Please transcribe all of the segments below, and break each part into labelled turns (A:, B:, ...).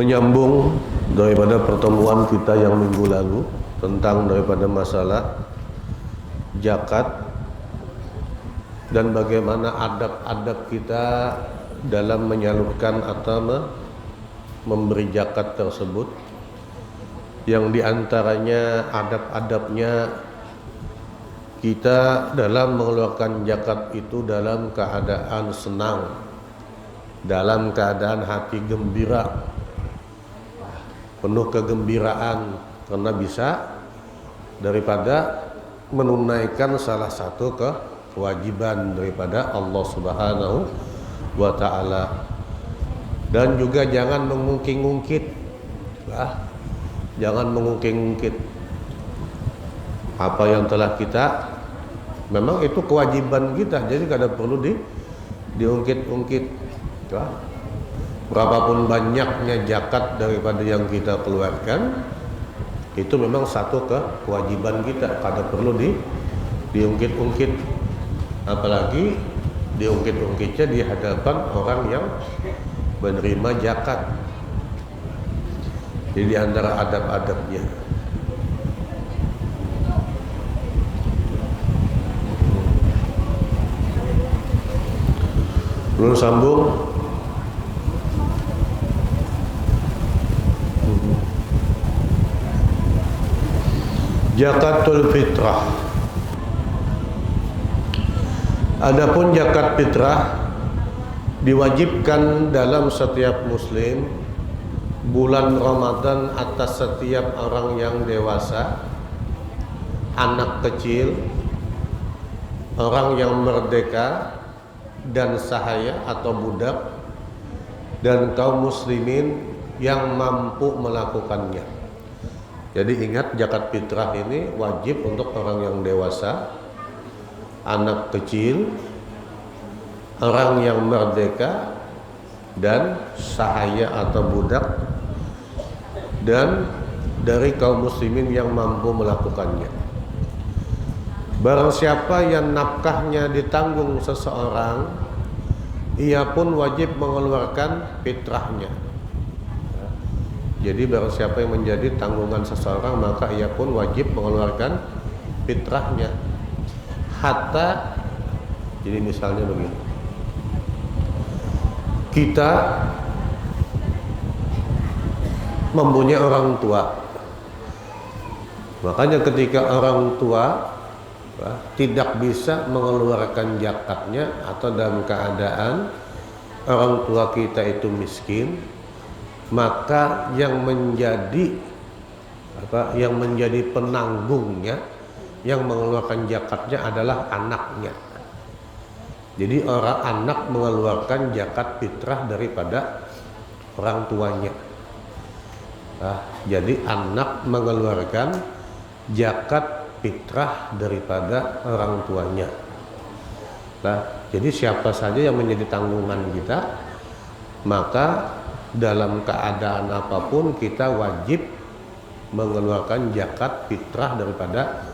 A: Menyambung daripada pertemuan kita yang minggu lalu tentang daripada masalah zakat dan bagaimana adab-adab kita dalam menyalurkan atau memberi zakat tersebut, yang diantaranya adab-adabnya kita dalam mengeluarkan zakat itu dalam keadaan senang, dalam keadaan hati gembira, penuh kegembiraan karena bisa daripada menunaikan salah satu kewajiban daripada Allah Subhanahu wa ta'ala. Dan juga jangan mengungkit-ungkit, jangan mengungkit-ungkit apa yang telah kita, memang itu kewajiban kita, jadi tidak perlu diungkit-ungkit. Berapapun banyaknya zakat daripada yang kita keluarkan, itu memang satu kewajiban kita, kada perlu diungkit-ungkit, apalagi diungkit-ungkitnya di hadapan orang yang menerima zakat. Jadi di antara adab-adabnya. Belum sambung. Zakatul fitrah. Adapun zakat fitrah diwajibkan dalam setiap muslim bulan Ramadan atas setiap orang yang dewasa, anak kecil, orang yang merdeka dan sahaya atau budak, dan kaum muslimin yang mampu melakukannya. Jadi ingat, zakat fitrah ini wajib untuk orang yang dewasa, anak kecil, orang yang merdeka dan sahaya atau budak, dan dari kaum muslimin yang mampu melakukannya. Barang siapa yang nafkahnya ditanggung seseorang, ia pun wajib mengeluarkan fitrahnya. Jadi barang siapa yang menjadi tanggungan seseorang, maka ia pun wajib mengeluarkan fitrahnya. Hatta, jadi misalnya begini, kita mempunyai orang tua, makanya ketika orang tua tidak bisa mengeluarkan zakatnya atau dalam keadaan orang tua kita itu miskin, maka yang menjadi penanggungnya, yang mengeluarkan zakatnya adalah anaknya. Jadi orang anak mengeluarkan zakat fitrah daripada orang tuanya. Jadi anak mengeluarkan zakat fitrah daripada orang tuanya. Jadi siapa saja yang menjadi tanggungan kita, maka dalam keadaan apapun kita wajib mengeluarkan zakat fitrah daripada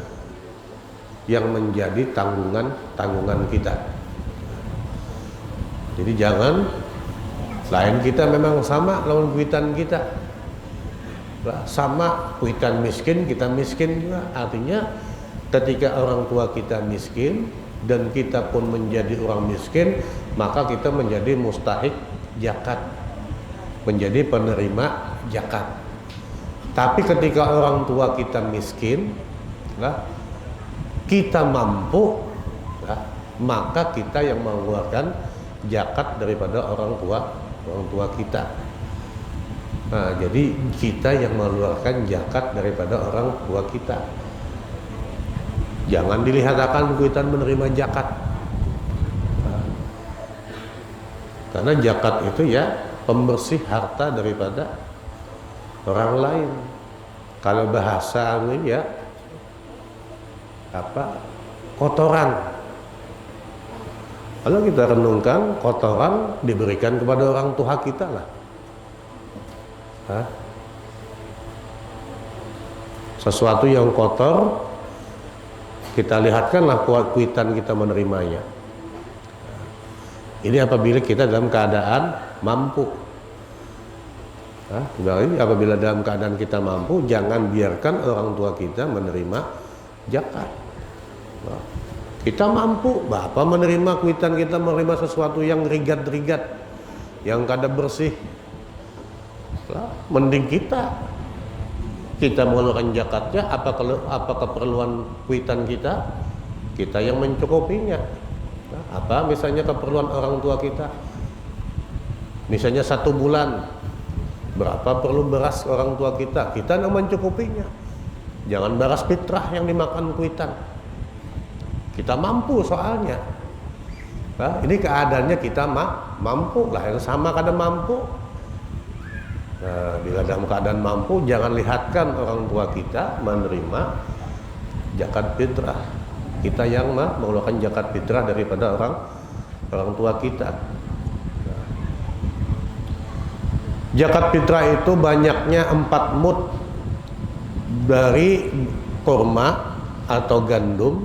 A: yang menjadi tanggungan kita. Jadi jangan lain kita memang sama lawan kuitan kita, sama kuitan miskin, kita miskin juga. Artinya ketika orang tua kita miskin dan kita pun menjadi orang miskin, maka kita menjadi mustahik zakat, menjadi penerima zakat. Tapi ketika orang tua kita miskin, kita mampu, maka kita yang mengeluarkan zakat daripada orang tua kita. Jadi kita yang mengeluarkan zakat daripada orang tua kita. Jangan dilihat akan kuitan menerima zakat, karena zakat itu ya pembersih harta daripada orang lain. Kalau bahasa ini ya kotoran. Kalau kita renungkan, kotoran diberikan kepada orang tua kita lah. Sesuatu yang kotor, kita lihatkanlah kuitan kita menerimanya. Ini apabila kita dalam keadaan mampu. Berarti apabila dalam keadaan kita mampu, jangan biarkan orang tua kita menerima zakat. Kita mampu, Bapak menerima kuitan kita, menerima sesuatu yang rigat-rigat, yang kada bersih. Mending kita mengeluarkan zakatnya. Apa keperluan kuitan kita yang mencukupinya. Apa misalnya keperluan orang tua kita, misalnya 1 bulan berapa perlu beras orang tua kita yang mencukupinya. Jangan beras fitrah yang dimakan kuitan. Kita mampu soalnya. Ini keadaannya kita mampu lah, yang sama kadang mampu. Bila dalam keadaan mampu, jangan lihatkan orang tua kita menerima zakat fitrah. Kita yang mengeluarkan zakat fitrah daripada orang tua kita. Zakat fitrah itu banyaknya 4 mud dari kurma atau gandum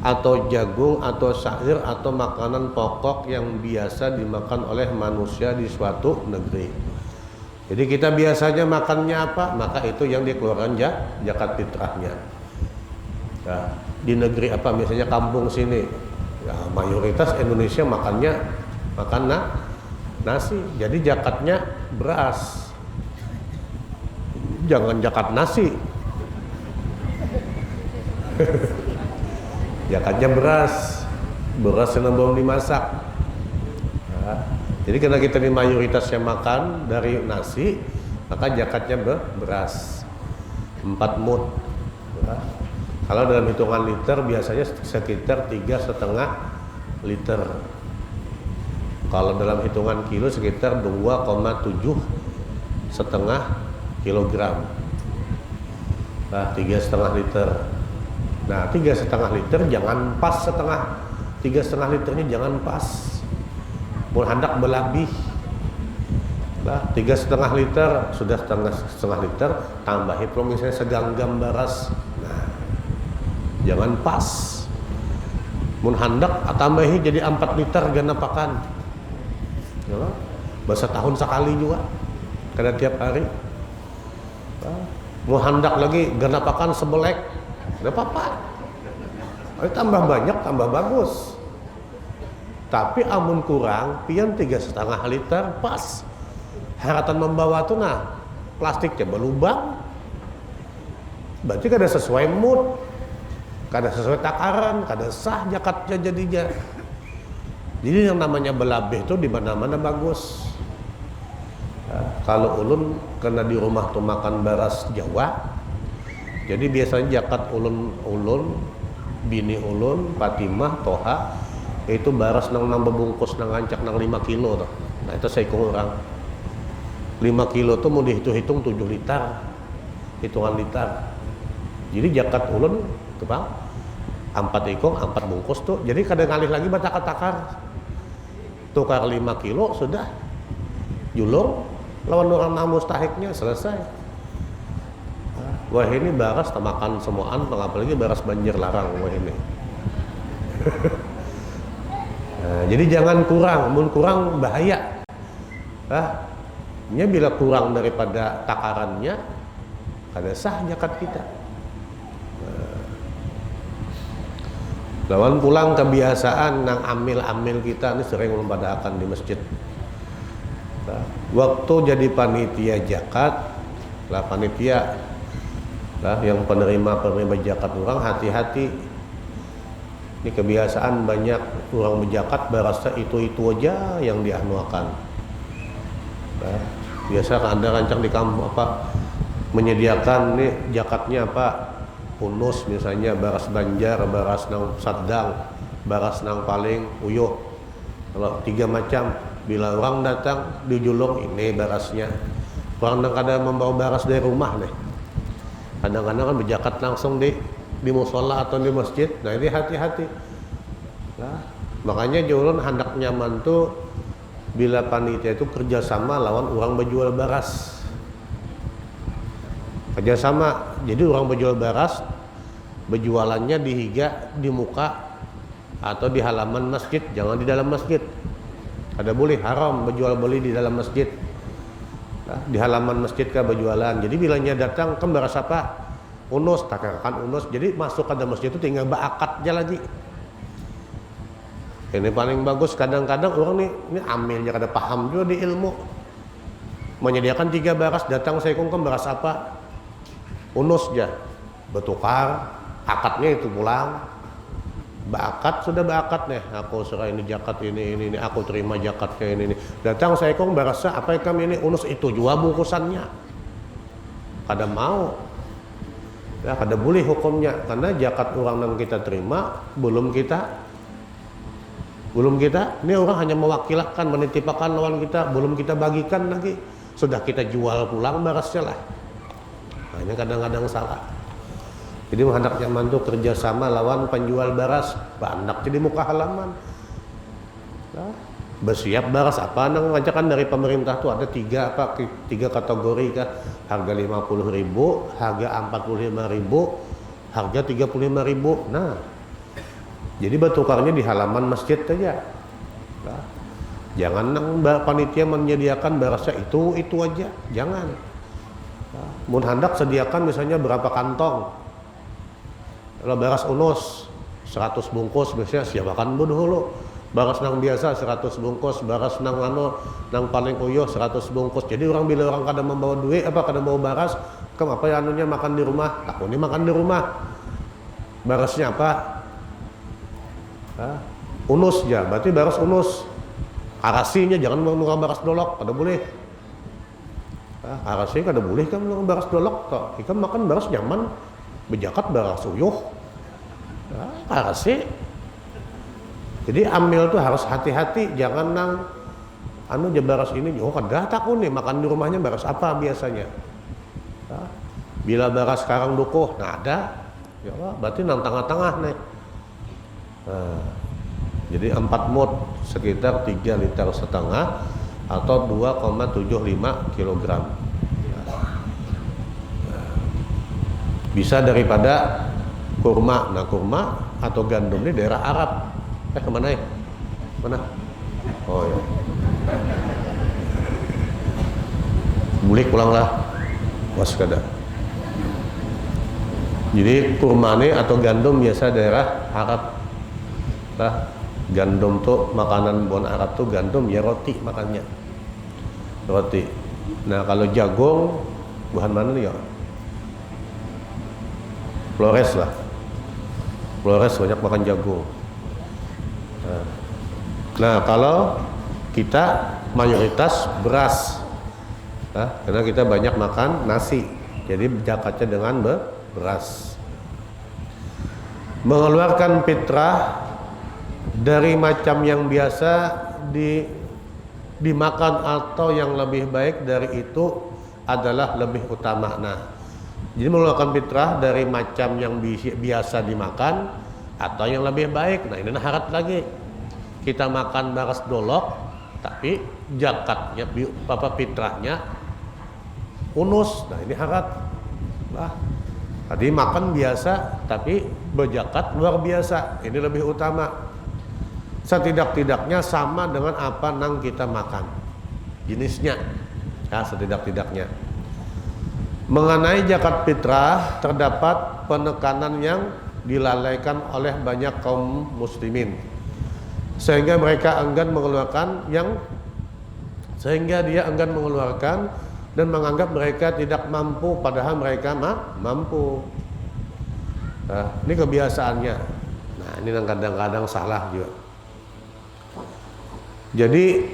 A: atau jagung atau syair atau makanan pokok yang biasa dimakan oleh manusia di suatu negeri. Jadi kita biasanya makannya apa, maka itu yang dikeluarkan zakat fitrahnya. Di negeri apa, misalnya kampung sini, mayoritas Indonesia makan nasi, jadi zakatnya beras. Jangan zakat nasi. Zakatnya beras yang belum dimasak. Jadi karena kita di mayoritasnya makan dari nasi, maka zakatnya beras 4 mud. Kalau dalam hitungan liter biasanya sekitar 3,5 liter. Kalau dalam hitungan kilo sekitar 2,7 setengah kilogram. 3,5 liter. 3,5 liter jangan pas setengah. 3,5 liternya jangan pas. Mun hendak berlebih. 3,5 liter sudah setengah liter, tambahi kalau misalnya seganggam beras. Jangan pas. Mun hendak tambahi jadi 4 liter gana pakan. Bahasa tahun sekali juga, kada tiap hari. Mau hendak lagi genapakan sebelek, tidak apa-apa. Tambah banyak, tambah bagus. Tapi amun kurang, pian 3,5 liter pas. Haratan membawa tuh plastiknya berlubang. Berarti kada sesuai mood, kada sesuai takaran, kada sah zakatnya jadinya. Jadi yang namanya belabeh itu di mana-mana bagus. Kalau ulun kena di rumah tuh makan beras Jawa, jadi biasanya zakat ulun, bini ulun, Fatimah, Toha, itu beras nang bebungkus nang ancak nang 5 kilo tuh. Itu saya kurang. 5 kilo tuh mau dihitung 7 liter, hitungan liter. Jadi zakat ulun tuh Bang, 4 ikong, 4 bungkus tuh. Jadi kadang ngalih lagi batakar-takar. Tukar 5 kilo sudah julur lawan orang mustahiknya selesai. Wah ini beras makan semuaan, apalagi beras banjir larang wah ini. Jadi jangan kurang, mun kurang bahaya. Bila kurang daripada takarannya, kada sah zakat kita. Lawan pulang kebiasaan nang amil-amil kita ini sering membadakan di masjid. Waktu jadi panitia zakat, panitia yang penerima zakat orang hati-hati. Ini kebiasaan banyak orang berzakat berasa itu aja yang dianuakan. Biasa ada rancang di kampung menyediakan nih zakatnya Unus misalnya, beras Banjar, beras nang Sadang, beras nang paling uyuh. Kalau 3 macam, bila orang datang dijulung ini berasnya. Orang kadang membawa beras dari rumah nih. Kadang-kadang kan berzakat langsung di musola atau di masjid. Nah ini hati-hati. Makanya julun hendak nyaman tuh bila panitia itu kerjasama lawan orang berjual beras. Kerjasama, jadi orang berjual beras, berjualannya di higa, di muka atau di halaman masjid, jangan di dalam masjid. Ada boleh haram berjual beli di dalam masjid. di halaman masjid kah berjualan. Jadi bilanya datang kan beras apa? Unus, takkan unus. Jadi masuk ke dalam masjid itu tinggal berakatnya lagi. Ini paling bagus. Kadang-kadang orang ini amilnya kada paham juga di ilmu. Menyediakan 3 baras, datang saya kan beras apa? Unus aja. Bertukar, akadnya itu pulang. Bakat sudah bakat nih, aku serah ini zakat ini, aku terima zakatnya ini. Datang saya kong berasa apa kami ini unus itu juga bungkusannya. Kada mau, ya kada boleh hukumnya karena zakat orang yang kita terima belum kita. Ini orang hanya mewakilkan, menitipkan lawan kita, belum kita bagikan lagi, sudah kita jual pulang berasnya lah. Nah, ini kadang-kadang salah. Jadi hendak zaman itu kerjasama lawan penjual beras, banyak jadi muka halaman. Nah, bersiap beras apa nang ngajakan dari pemerintah tuh ada 3 kategori kah? Harga 50.000, harga 45.000, harga 35.000. Nah, jadi bertukarnya di halaman masjid aja. Nah, jangan nang panitia menyediakan berasnya itu aja, jangan. Nah, mun hendak sediakan misalnya berapa kantong. Kalau beras unus 100 bungkus biasanya siapakan dulu. Beras nang biasa 100 bungkus, beras nang nang paling uyuh 100 bungkus. Jadi orang bila orang kada membawa duit kada mau beras, kem apa ya anunya makan di rumah. Aku ini makan di rumah. Berasnya apa? Unus ya, berarti beras unus. Arasinya jangan menurut beras dolok, kada boleh. Arasi kada boleh kan menurut beras dolok toh. Kita makan beras nyaman. Bejakat beras uyuh, arasi. Jadi ambil tuh harus hati-hati, jangan nang beras ini, kada takut nih makan di rumahnya beras apa biasanya. Bila beras sekarang dukuh, nah ada, ya berarti nang tengah-tengah nih. Nah, jadi 4 mut sekitar 3,5 liter atau 2,75 kilogram. Bisa daripada kurma. Nah, kurma atau gandum ini daerah Arab. Kemana ya? Mana? Oh ya. Bulik pulanglah. Waspada. Jadi kurma ini atau gandum biasa daerah Arab. Nah, gandum tuh makanan bon Arab tuh gandum ya roti makannya. Roti. Nah, kalau jagung bahan mana nih ya? Flores lah. Flores banyak makan jagung. Nah, kalau kita mayoritas beras. Nah, karena kita banyak makan nasi. Jadi zakatnya dengan beras. Mengeluarkan fitrah dari macam yang biasa dimakan atau yang lebih baik dari itu adalah lebih utama. Nah, jadi mengeluarkan fitrah dari macam yang biasa dimakan atau yang lebih baik. Nah, ini harat lagi. Kita makan beras dolok, tapi zakatnya fitrahnya unus. Nah, ini harat. Nah, tadi makan biasa, tapi berzakat luar biasa. Ini lebih utama. Setidak-tidaknya sama dengan apa nang kita makan. Jenisnya, ya setidak-tidaknya. Mengenai zakat fitrah terdapat penekanan yang dilalaikan oleh banyak kaum muslimin sehingga mereka enggan mengeluarkan dia enggan mengeluarkan dan menganggap mereka tidak mampu padahal mereka mampu. Nah, ini kebiasaannya. Nah, ini yang kadang-kadang salah juga. Jadi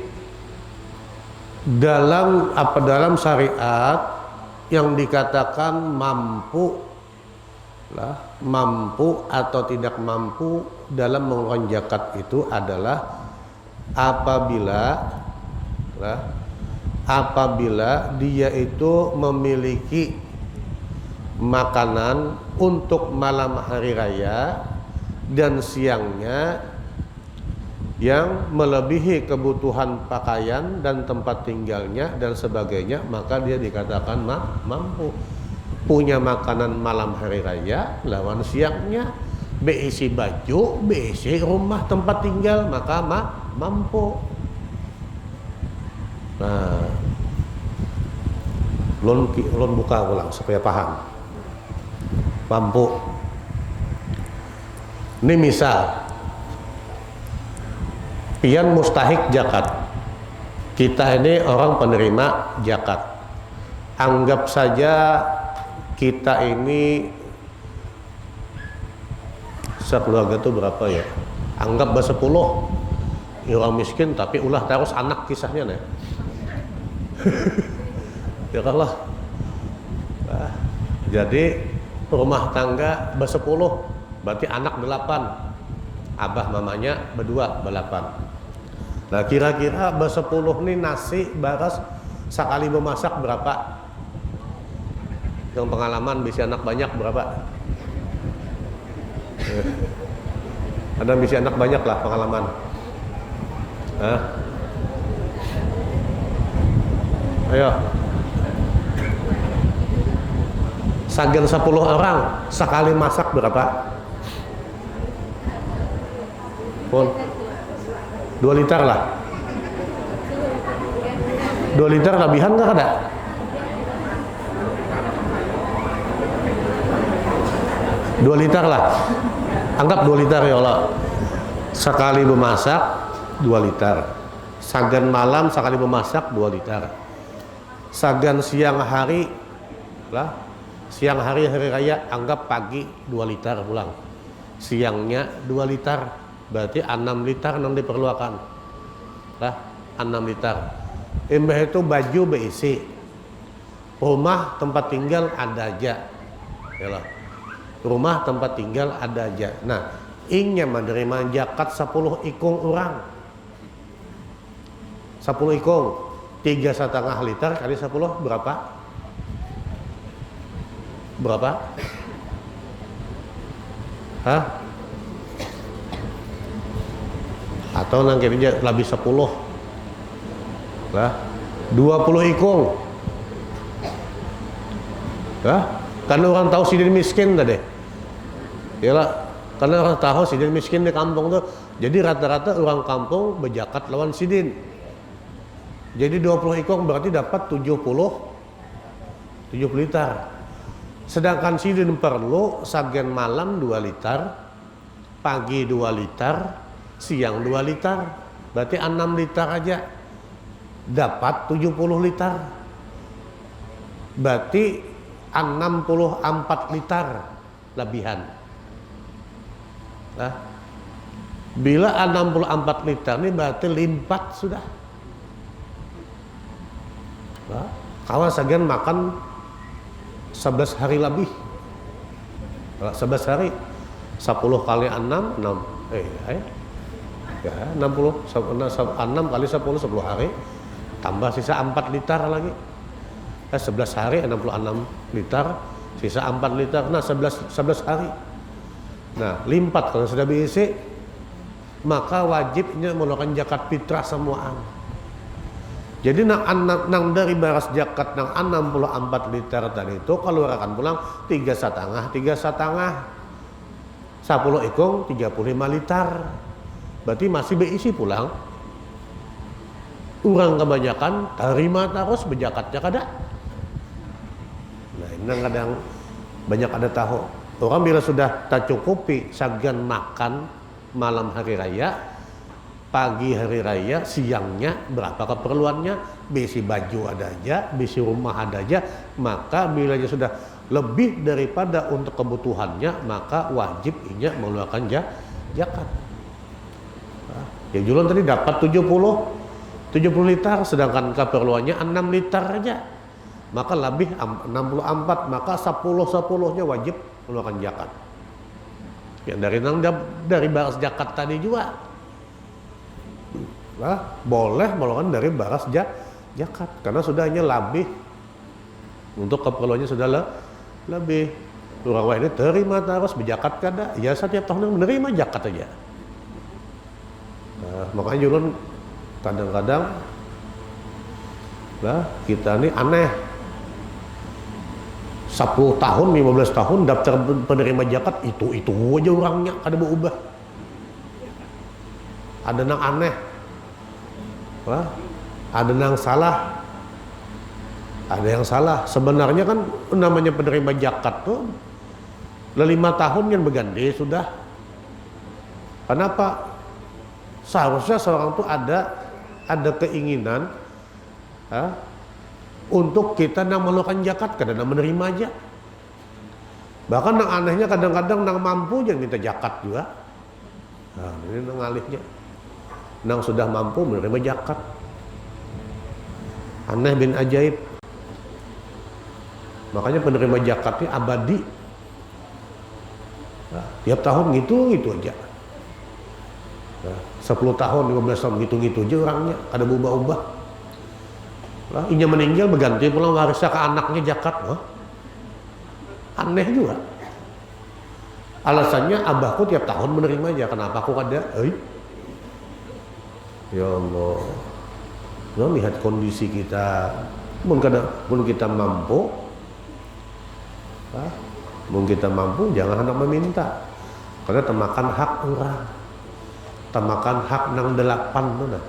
A: dalam syariat yang dikatakan mampu atau tidak mampu dalam mengeluarkan zakat itu adalah apabila dia itu memiliki makanan untuk malam hari raya dan siangnya yang melebihi kebutuhan pakaian dan tempat tinggalnya dan sebagainya, maka dia dikatakan mampu. Punya makanan malam hari raya lawan siangnya, beisi baju, beisi rumah tempat tinggal, maka mampu. Nah, Ulun buka ulang supaya paham. Mampu. Ini misal pian mustahik zakat. Kita ini orang penerima zakat. Anggap saja kita ini sekeluarga itu berapa ya? Anggap 10 orang miskin tapi ulah terus anak kisahnya nih. Ya Allah. Nah, jadi rumah tangga 10 berarti anak 8, abah mamanya berdua 8. Nah kira-kira 10 nih nasi baras sekali memasak berapa? Yang pengalaman bisa anak banyak berapa? Ada bisa anak banyak lah pengalaman. Hah? Ayo. Sagan 10 orang sekali masak berapa? Pun 2 liter lah. 2 liter lebihan nggak ada? Dua liter lah. Anggap 2 liter ya Allah. Sekali memasak 2 liter. Sagan malam sekali memasak 2 liter. Sagan siang hari lah. Siang hari raya anggap pagi 2 liter pulang. Siangnya 2 liter. Berarti 6 liter yang diperlukan. Lah, 6 liter. Imbah itu baju berisi. Rumah tempat tinggal ada aja. Yalah. Rumah tempat tinggal ada aja. Nah, ingnya menerima zakat 10 ikung orang. 10 ikung 3,5 liter kali 10 berapa? Berapa? Hah? Atau nanti aja lebih 10 lah 20 ikung lah. Karena orang tahu sidin miskin tadi yalah, karena orang tahu sidin miskin di kampung tuh, jadi rata-rata orang kampung berzakat lawan sidin. Jadi 20 ikung berarti dapat 70 liter. Sedangkan sidin perlu sagen malam 2 liter, pagi 2 liter, siang 2 liter. Berarti 6 liter aja dapat 70 liter. Berarti 64 liter lebihan. Nah, bila 64 liter ini berarti limpat sudah. Nah, kawan sekian makan 11 hari lebih. 11 hari 10 kali 6 ya 60 6 kali 10 hari tambah sisa 4 liter lagi. 11 hari 66 liter, sisa 4 liter. Nah 11 hari. Nah limpat kalau sudah berisi, maka wajibnya melakukan zakat fitrah semuaan. Jadi nang dari baras zakat nang 64 liter tadi itu kalau akan pulang 3,5 10 ikung 35 liter. Berarti masih berisi pulang. Orang kebanyakan terima terus berjakatnya kada. Nah ini kadang banyak ada tahu. Orang bila sudah tak cukupi sagan makan malam hari raya, pagi hari raya, siangnya berapa keperluannya, besi baju ada aja, besi rumah ada aja, maka bila dia sudah lebih daripada untuk kebutuhannya, maka wajib inya mengeluarkan zakat. Ya Julon tadi dapat 70 liter, sedangkan keperluannya 6 liter aja, maka lebih 64, maka 10-10-nya wajib mengeluarkan zakat. Ya dari baras zakat tadi juga. Nah, boleh mengeluarkan dari baras zakat karena sudahnya lebih, untuk keperluannya sudah lebih. Orang ini terima terus berzakat kada, ya setiap tahun menerima zakat aja. Nah, makanya Julun kadang-kadang lah kita ini aneh, 10 tahun 15 tahun daftar penerima zakat itu aja orangnya kada berubah. Ada nang aneh, wah, ada nang salah, Ada yang salah. Sebenarnya kan namanya penerima zakat tuh 5 tahun yang berganti sudah. Kenapa? Seharusnya seorang tuh ada keinginan untuk kita nang melakukan zakat, kadang menerima aja. Bahkan yang anehnya kadang-kadang nang mampu jangan minta zakat juga. Nah, ini nang alihnya. Nang sudah mampu menerima zakat. Aneh bin ajaib. Makanya penerima zakat ini abadi. Nah, tiap tahun gitu aja. Nah, 10 tahun, 15 tahun gitu aja orangnya, ada berubah-ubah. Lah, inya meninggal berganti pula warisnya ke anaknya zakat. Aneh juga. Alasannya abahku tiap tahun menerima aja, kenapa aku ada? Ya Allah. Nah, lihat kondisi kita. Mungkin kita mampu, mungkin kita mampu, jangan hendak meminta, karena temakan hak orang, temakan hak nang 8 mana.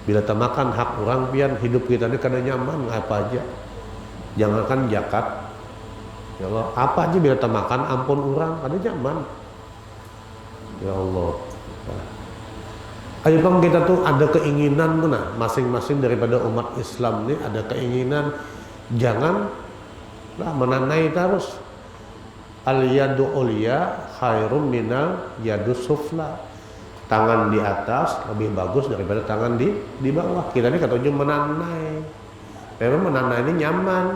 A: Bila temakan hak orang, pian hidup kita ini kada nyaman apa aja. Jangankan zakat, ya Allah, apa aja bila temakan ampun orang kada nyaman. Ya Allah. Ayo bang, kita tuh ada keinginan mana, masing-masing daripada umat Islam ini ada keinginan jangan menanai terus. Al yadu ulya khairum minal yadu sufla. Tangan di atas lebih bagus daripada tangan di bawah. Kita ini kata ujung menanai. Memang menanai ini nyaman.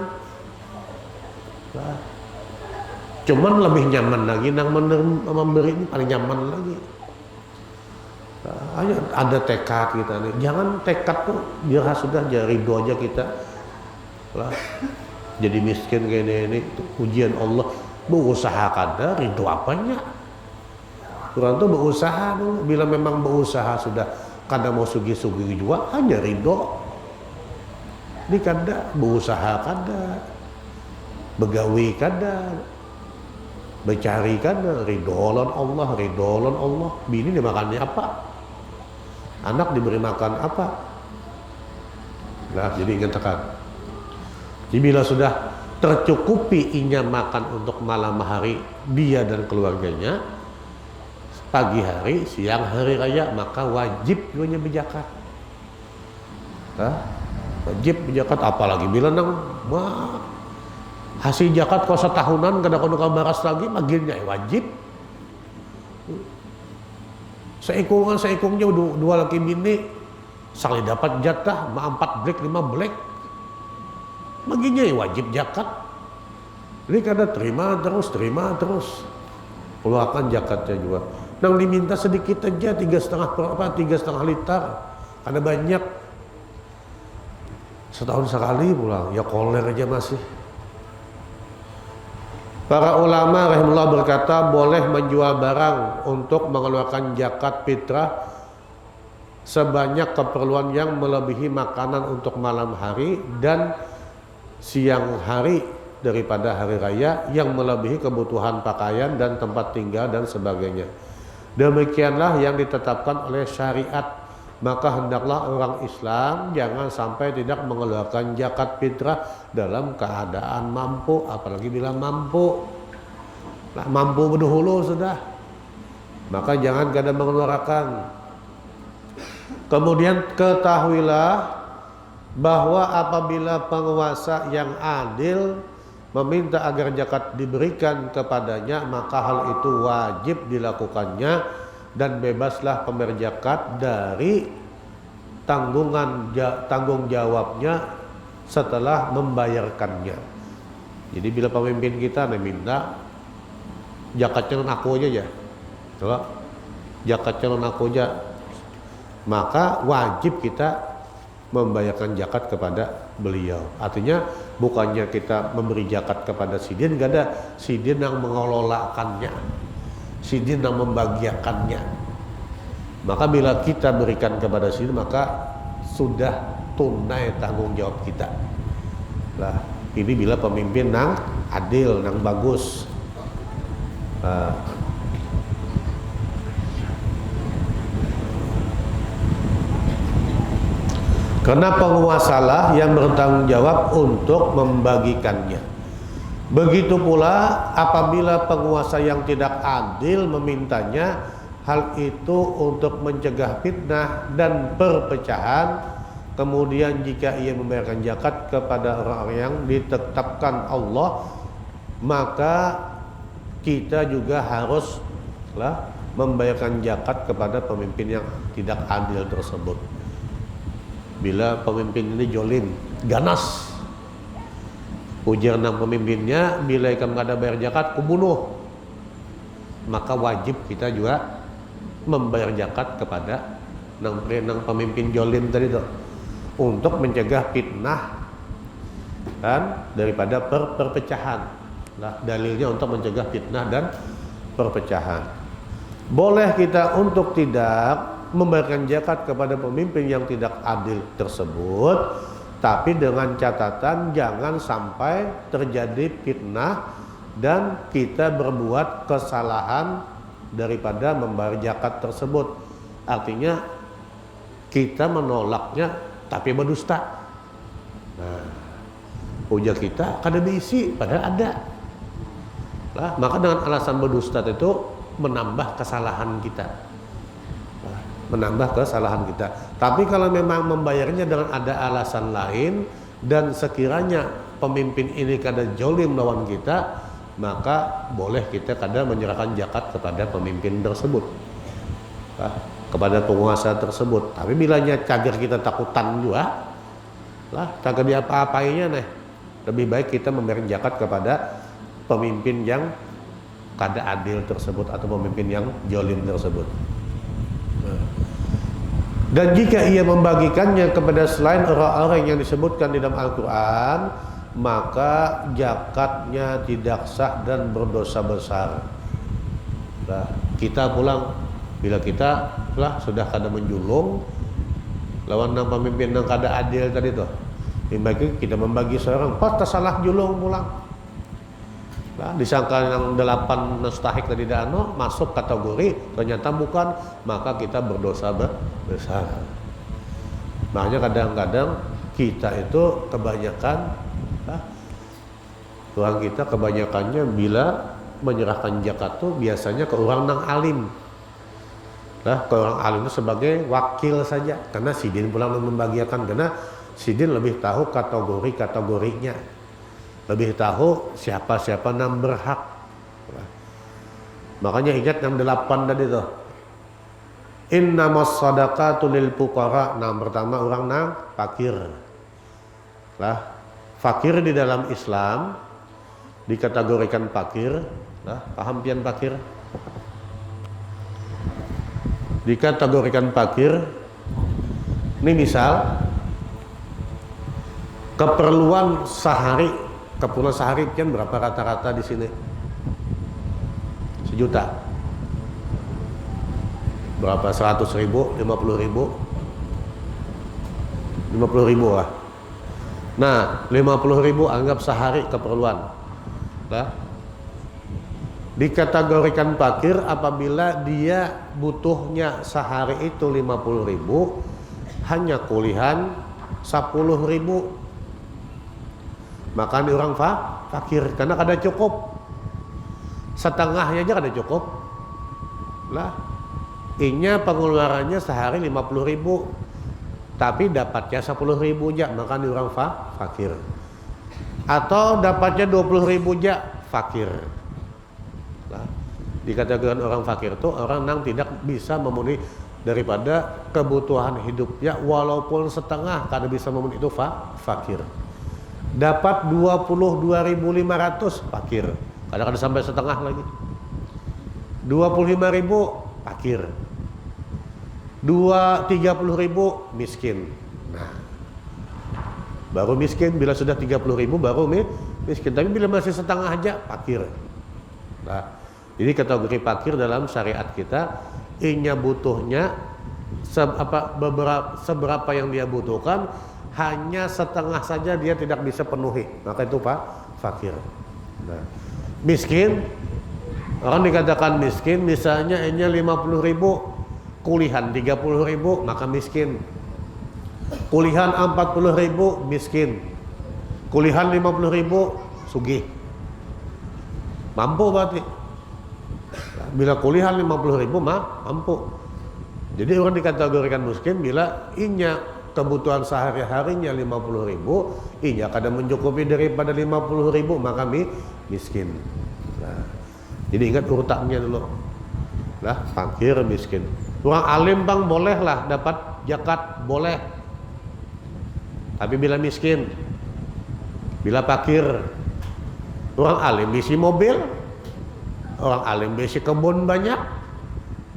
A: Cuman lebih nyaman lagi nang memberi ini paling nyaman lagi. Ada tekad kita nih. Jangan tekad tuh biar sudah jadi ridho aja kita. Jadi miskin kayak ini ujian Allah. Berusaha kada ridho apanya? Orang tuh berusaha dulu. Bila memang berusaha sudah kada mau sugi-sugi juga hanya ridho. Ini kada berusaha kada, begawi kada, bercari kada, ridholan Allah. Bini dimakannya apa? Anak diberi makan apa? Nah, jadi ingatkan. Jadi bila sudah tercukupi inya makan untuk malam hari dia dan keluarganya, pagi hari, siang hari raya, maka wajib juga berzakat. Wajib berzakat, apalagi bila nang hasil zakat kau setahunan kada kau baras lagi, magilnya wajib. Seikungnya dua laki bini, sekali dapat jatah 4 blek 5 blek, maginya wajib zakat. Jadi kada terima terus, keluarkan zakatnya juga. Nang diminta sedikit aja, 3,5 liter, ada banyak. Setahun sekali pulang, ya koler aja masih. Para ulama rahimahullah berkata boleh menjual barang untuk mengeluarkan zakat fitrah sebanyak keperluan yang melebihi makanan untuk malam hari dan siang hari daripada hari raya yang melebihi kebutuhan pakaian dan tempat tinggal dan sebagainya. Demikianlah yang ditetapkan oleh syariat. Maka hendaklah orang Islam jangan sampai tidak mengeluarkan zakat fitrah dalam keadaan mampu, apalagi bila mampu. Nah, mampu berdahulu sudah, maka jangan kada mengeluarkan. Kemudian ketahuilah bahwa apabila penguasa yang adil meminta agar zakat diberikan kepadanya, maka hal itu wajib dilakukannya dan bebaslah pemberi zakat dari tanggung jawabnya setelah membayarkannya. Jadi bila pemimpin kita minta zakat calon aku aja ya, kalau zakat calon aku aja, maka wajib kita membayarkan zakat kepada beliau. Artinya bukannya kita memberi zakat kepada sidin, gak ada sidin yang mengelolakannya, sidin yang membagiakannya. Maka bila kita berikan kepada sidin, maka sudah tunai tanggung jawab kita. Nah, ini bila pemimpin nang adil, nang bagus. Karena penguasalah yang bertanggung jawab untuk membagikannya. Begitu pula apabila penguasa yang tidak adil memintanya, hal itu untuk mencegah fitnah dan perpecahan. Kemudian jika ia membayarkan zakat kepada orang-orang yang ditetapkan Allah, maka kita juga haruslah membayarkan zakat kepada pemimpin yang tidak adil tersebut. Bila pemimpin ini jolim, ganas, ujar nang pemimpinnya, bila kamu ada bayar zakat, kubunuh. Maka wajib kita juga membayar zakat kepada nang pemimpin jolim tadi itu, untuk mencegah fitnah dan daripada perpecahan. Nah, dalilnya untuk mencegah fitnah dan perpecahan. Boleh kita untuk tidak membayarkan zakat kepada pemimpin yang tidak adil tersebut, tapi dengan catatan jangan sampai terjadi fitnah dan kita berbuat kesalahan daripada membayar zakat tersebut. Artinya kita menolaknya tapi berdusta. Nah, ujar kita kada diisi padahal ada. Nah, maka dengan alasan berdusta itu menambah kesalahan kita. Menambah kesalahan kita. Tapi kalau memang membayarnya dengan ada alasan lain dan sekiranya pemimpin ini kada jolim lawan kita, maka boleh kita kada menyerahkan zakat kepada pemimpin tersebut, kepada penguasa tersebut. Tapi bilanya cagar kita takutan juga, lah kagak diapa-apainya nih. Lebih baik kita membayar zakat kepada pemimpin yang kada adil tersebut atau pemimpin yang jolim tersebut. Dan jika ia membagikannya kepada selain orang-orang yang disebutkan di dalam Al-Quran, maka zakatnya tidak sah dan berdosa besar. Nah, kita pulang bila kita lah sudah kada menjulung lawan nang pemimpin yang kada adil tadi tuh, baik kita membagi seorang pas salah julung pulang. Nah, disangka yang 8 mustahik tadi dano masuk kategori, ternyata bukan, maka kita berdosa besar. Makanya kadang-kadang kita itu kebanyakan, orang kita kebanyakannya bila menyerahkan zakat tuh biasanya ke orang nang alim. Nah, ke orang alim itu sebagai wakil saja, karena sidin pulang membagiakan, karena sidin lebih tahu kategori-kategorinya. Lebih tahu siapa-siapa yang berhak. Makanya ingat yang 8 tadi tuh. Innamas shadaqatu lil fuqara. Nah, pertama orang nang fakir. Lah, fakir di dalam Islam dikategorikan fakir. Lah, paham pian fakir? Dikategorikan fakir. Ini misal keperluan sehari kan berapa rata-rata di sini? 1 juta. Berapa? 100.000, 50.000? 50.000 lah. Nah, 50.000 anggap sehari keperluan. Nah, dikategorikan fakir apabila dia butuhnya sehari itu 50.000, hanya kulihan 10.000. Maka orang fakir karena kada cukup, setengahnya aja kada cukup lah. Inya pengeluarannya sehari 50.000, tapi dapatnya 10.000 aja, maka orang fakir. Atau dapatnya 20.000 aja, fakir lah. Dikatakan orang fakir itu orang yang tidak bisa memenuhi daripada kebutuhan hidupnya, walaupun setengah kada bisa memenuhi itu fakir. Dapat 22.500 fakir, kadang-kadang sampai setengah lagi. 25.000 fakir, 30.000 miskin. Nah, baru miskin bila sudah 30.000 baru miskin, tapi bila masih setengah aja fakir. Nah, jadi kategori fakir dalam syariat kita, inya butuhnya seberapa yang dia butuhkan, hanya setengah saja dia tidak bisa penuhi, maka itu fakir. Nah, miskin, orang dikatakan miskin, misalnya ini 50.000, kulihan 30.000, maka miskin. kulihan 40.000 miskin, kulihan 50.000 sugih. Mampu berarti. Bila kulihan 50.000 mampu. Jadi orang dikategorikan miskin bila inya kebutuhan sehari-harinya 50.000, inya kadang mencukupi daripada 50.000, maka miskin. Nah, jadi ingat urutannya dulu. Lah, fakir miskin. Orang alim bang bolehlah dapat zakat, boleh. Tapi bila miskin, bila fakir. Orang alim bisi mobil, orang alim bisi kebun banyak,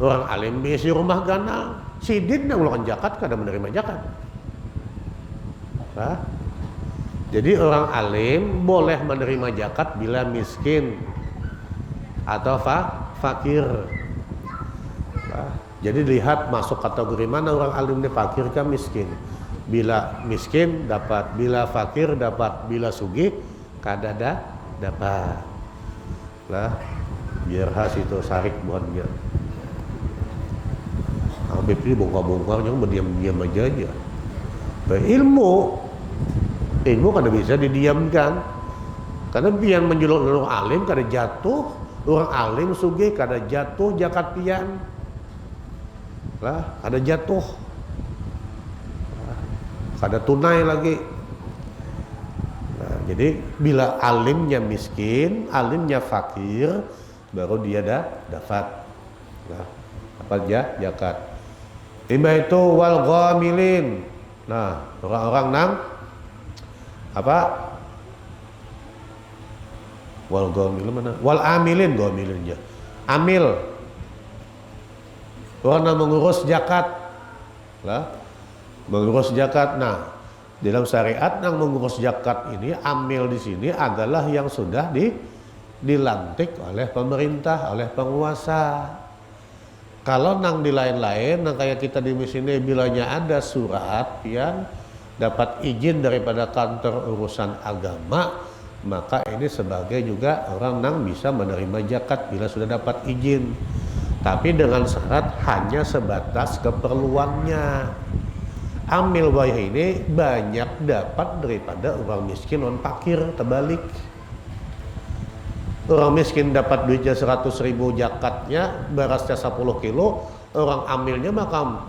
A: orang alim bisi rumah ganal. Sidin yang melakukan zakat kadang menerima zakat. Nah, jadi orang alim boleh menerima zakat bila miskin atau fakir. Nah, jadi lihat masuk kategori mana orang alim ini, fakir kan miskin. Bila miskin dapat, bila fakir dapat, bila sugih kadada dapat. Lah, biar khas itu sarik buatnya. Habib ini bongkar-bongkar yang berdiam-diam aja. Ilmu kada bisa didiamkan. Karena pian menjuluk orang alim kada jatuh, orang alim sugih kada jatuh zakat pian. Lah, ada jatuh. Kada tunai lagi. Nah, jadi bila alimnya miskin, alimnya fakir, baru dia dapat. Nah, apa aja zakat. Tiba itu wal ghamilin. Nah, orang-orang nang apa? Wal ghamilin mana? Wal amilin, ghamilin aja. Amil. Orang yang mengurus zakat. Lah, mengurus zakat. Nah, dalam syariat yang mengurus zakat ini, amil di sini adalah yang sudah dilantik oleh pemerintah, oleh penguasa. Kalau nang di lain-lain, nang kayak kita di sini bilanya ada surat yang dapat izin daripada kantor urusan agama, maka ini sebagai juga orang nang bisa menerima zakat bila sudah dapat izin. Tapi dengan syarat hanya sebatas keperluannya. Amil bayah ini banyak dapat daripada orang miskin non fakir, terbalik. Orang miskin dapat duitnya 100.000 zakatnya, berasnya 10 kilo, orang amilnya makam,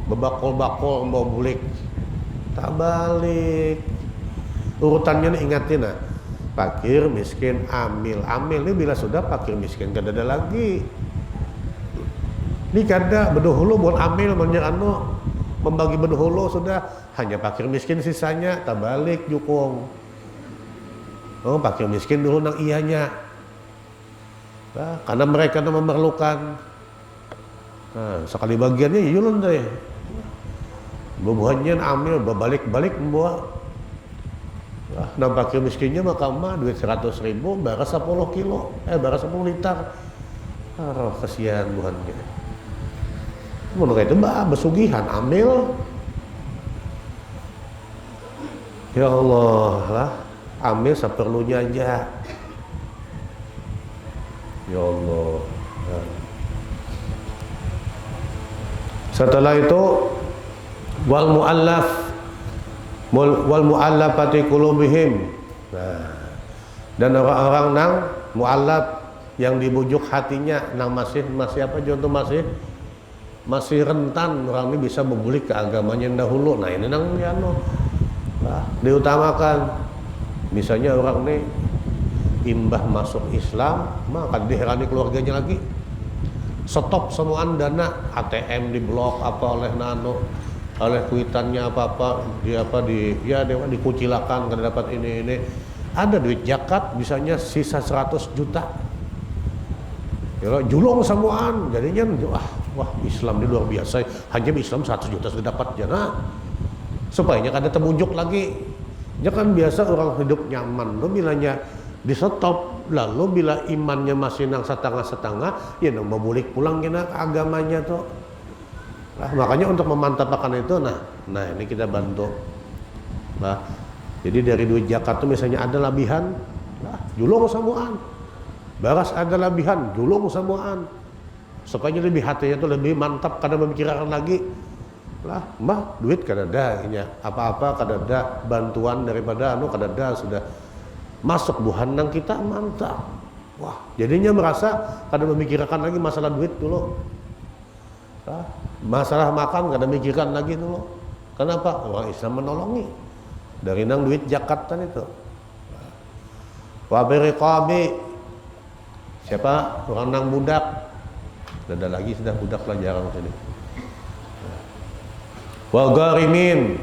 A: bebakol-bakol mau bulik. Tak balik. Urutannya nih ingatin nah. Fakir, miskin, amil. Amil ini bila sudah fakir miskin kada ada lagi. Ini kada bedahulu buat amil menyerano membagi bedahulu sudah hanya fakir miskin sisanya tak balik jukung. Oh, fakir miskin dulu nang ianya. Nah, karena mereka memerlukan. Nah, sekali bagiannya ya yulun deh. Bubuhannya amil berbalik-balik membawa. Nah, nang fakir miskinnya maka mah duit 100.000 baras 10 kilo, baras 10 liter. Ah, kasihan buhannya. Menurut itu besugihan amil. Ya Allah lah, ambil seperlunya aja. Ya Allah. Setelah itu wal mu'allafati qulubihim. Nah, dan orang-orang nang mu'allaf yang dibujuk hatinya nang masih apa contoh masih rentan, orang ini bisa membulik ke agamanya yang dahulu. Nah, ini nang diutamakan. Misalnya orang ini imbah masuk Islam, maka diherani keluarganya lagi. Stop semuaan dana ATM diblok apa oleh oleh kuitannya apa dikucilakan karena dapat ini. Ada duit zakat misalnya sisa 100 juta. Ya, julung semuaan jadinya wah Islam ini luar biasa, hanya Islam 100 juta sudah dapat jana supaya kada terbujuk lagi. Ya kan biasa orang hidup nyaman lo bilanya di stop, lalu bila imannya masih nang setengah-setengah ya nang mau balik pulang kena ke agamanya tuh. Nah, makanya untuk memantapkan itu nah ini kita bantu. Nah, jadi dari duit zakat tuh misalnya ada labihan, julung semuaan. Baras ada labihan, julung semuaan. Supaya lebih hatinya itu lebih mantap karena memikirkan lagi. Lah, mbah duit kadada nya, apa-apa kadada, bantuan daripada kadada sudah masuk buhan nang kita mantap. Wah, jadinya merasa kada memikirkan lagi masalah duit dulu. Nah, masalah makan kada mikirkan lagi dulu. Kenapa? Orang Islam menolongi dari nang duit zakatan itu. Wa biriqabi, siapa? Orang nang budak. Ada lagi sudah budak lah jarang tadi. Wa gharimin,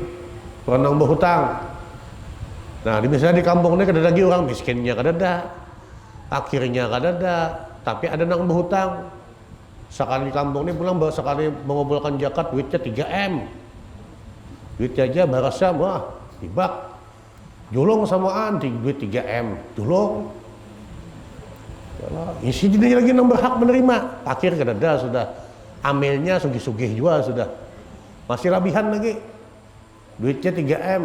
A: orang nang berhutang. Nah, misalnya di kampung ini kada lagi orang miskinnya kada ada, akhirnya kada ada, tapi ada nang berhutang. Sekali di kampung ini pulang sekali mengumpulkan zakat duitnya 3M. Duitnya aja barasa wah, tibak. Julung samaan duit 3M, julung. Isi jadi lagi nang berhak menerima. Akhir kada ada sudah. Amilnya sugih-sugih juga sudah. Masih labihan lagi. Duitnya 3M.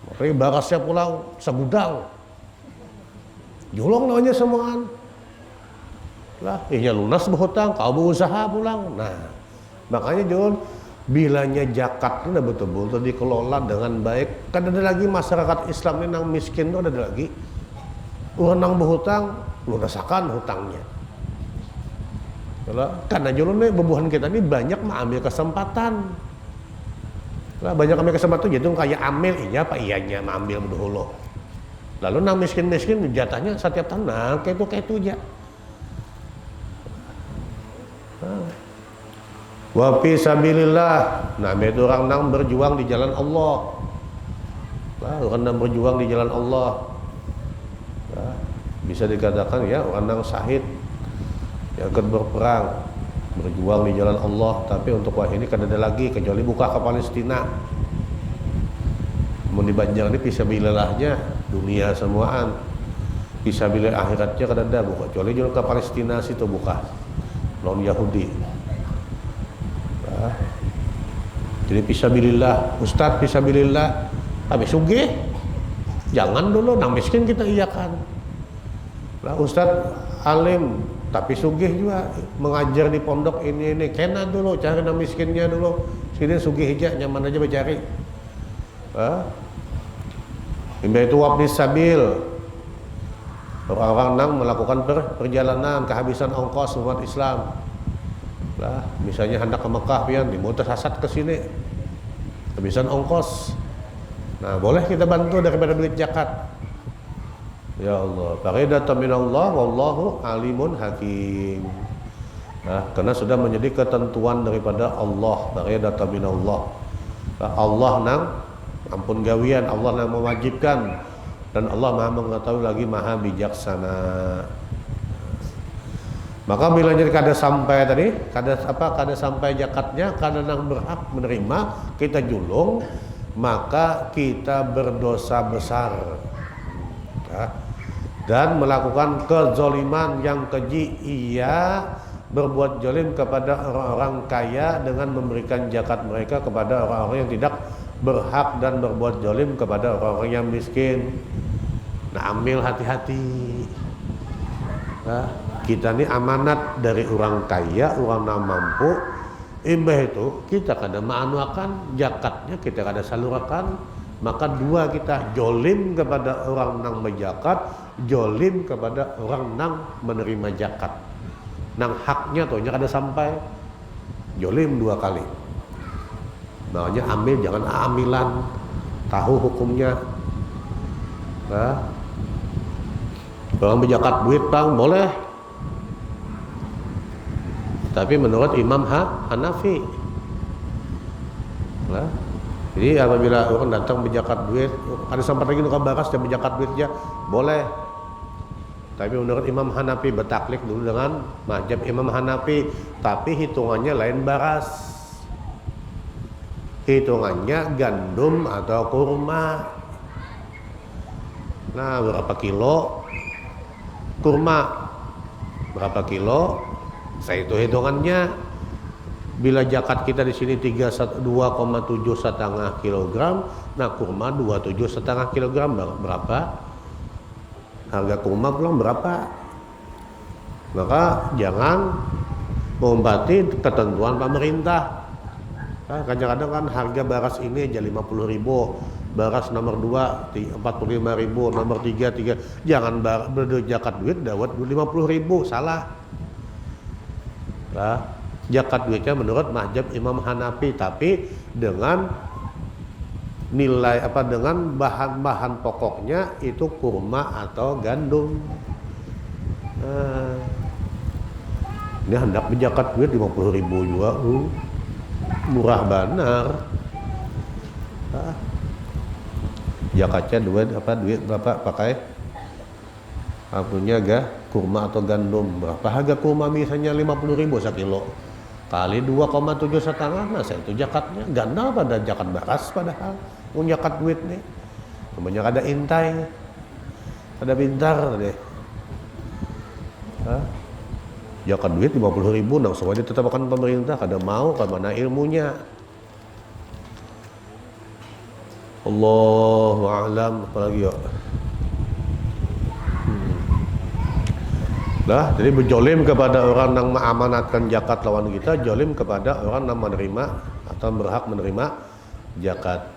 A: Makanya barasnya pulang segudang. Julung namanya semuaan. Lah, ya lunas berhutang, kau berusaha pulang. Nah, makanya Jul, bilanya zakat itu udah betul-betul dikelola dengan baik. Kan ada lagi masyarakat Islam ini yang miskin itu ada lagi. Orang yang berhutang, lunasakan hutangnya. Karena Jul ini bebuhan kita ini banyak mengambil kesempatan. Lah, banyak ambil kesempatan jadi kayak amil iya apa iyanya mengambil dulu. Lalu nang miskin-miskin jatahnya setiap tahun nah kayak itu aja. Wa fi sabilillah, nah itu orang nang berjuang di jalan Allah. Nah, orang nang berjuang di jalan Allah. Nah, bisa dikatakan ya orang nang syahid yang akan berperang, berjuang di jalan Allah. Tapi untuk wah ini kan ada lagi kecuali buka ke Palestina. Mau di Banjar ini fisabilillahnya dunia semuaan. Fisabilillah akhiratnya kan ada buka kecuali jual ke Palestina situ buka. Non Yahudi. Nah, jadi fisabilillah, Ustadz fisabilillah, tapi sugih jangan dulu nang miskin kita iyakan. Nah, Ustadz alim tapi sugih juga mengajar di pondok ini kena dulu cari nang miskinnya dulu. Sini sugih aja nyaman aja mencari. Itu wabni sabil, orang-orang nang melakukan perjalanan kehabisan ongkos umat Islam. Lah, misalnya hendak ke Mekah pian dimuter sasat ke sini. Kehabisan ongkos. Nah, boleh kita bantu daripada duit zakat. Ya Allah, faqidatan minallah wallahu alimun hakim. Nah, karena sudah menjadi ketentuan daripada Allah, faqidatan minallah. Allah nang ampun gawian, Allah nang mewajibkan dan Allah Maha mengetahui lagi Maha bijaksana. Maka bila jadi kada sampai tadi, kada sampai zakatnya, kada nang berhak menerima, kita julung, maka kita berdosa besar. Dan melakukan kezoliman yang keji, ia berbuat zalim kepada orang-orang kaya dengan memberikan zakat mereka kepada orang-orang yang tidak berhak dan berbuat zalim kepada orang-orang yang miskin. Nah, ambil hati-hati. Nah, kita ini amanat dari orang kaya, orang yang mampu. Imbah itu kita kada maanuakan zakatnya, kita kada salurkan. Maka dua kita jolim kepada orang nang berzakat, jolim kepada orang nang menerima zakat. Nang haknya tuh kada sampai, jolim dua kali. Makanya ambil jangan amilan, tahu hukumnya. Nah, orang berzakat duit bang boleh. Tapi menurut Imam Hanafi, nah, jadi apabila orang datang berzakat duit, ada sempat lagi nuka baras dan berzakat duitnya boleh. Tapi menurut Imam Hanafi bertaklid dulu dengan mazhab Imam Hanafi, tapi hitungannya lain baras, hitungannya gandum atau kurma. Nah, berapa kilo kurma, berapa kilo? Saya itu hitungannya. Bila zakat kita di sini 2,7 setengah kilogram, nah kurma 27 setengah kilogram berapa? Harga kurma pulang berapa? Maka jangan mengombati ketentuan pemerintah. Nah, kadang-kadang kan harga beras ini aja 50.000, beras nomor 2 45.000, nomor 3 jangan zakat duit dapat 50.000, salah. Nah, zakat duitnya menurut mazhab Imam Hanafi, tapi dengan nilai dengan bahan-bahan pokoknya itu kurma atau gandum. Nah, ini hendak berzakat duit 50.000 juga, murah benar. Nah, zakatnya duit berapa pakai? Punya kurma atau gandum. Berapa harga kurma misalnya 50.000 sekilo, kali 2,7 setengah, nah itu zakatnya ganda pada zakat beras padahal punya zakat duit nih. Banyak ada intai, ada pintar deh. Zakat duit 50.000, nah semua ditetapkan pemerintah, kada mau kemana ilmunya. Allahu a'lam. Apalagi ya. Nah, jadi berjolim kepada orang yang mengamanatkan zakat lawan kita, jolim kepada orang yang menerima atau berhak menerima zakat.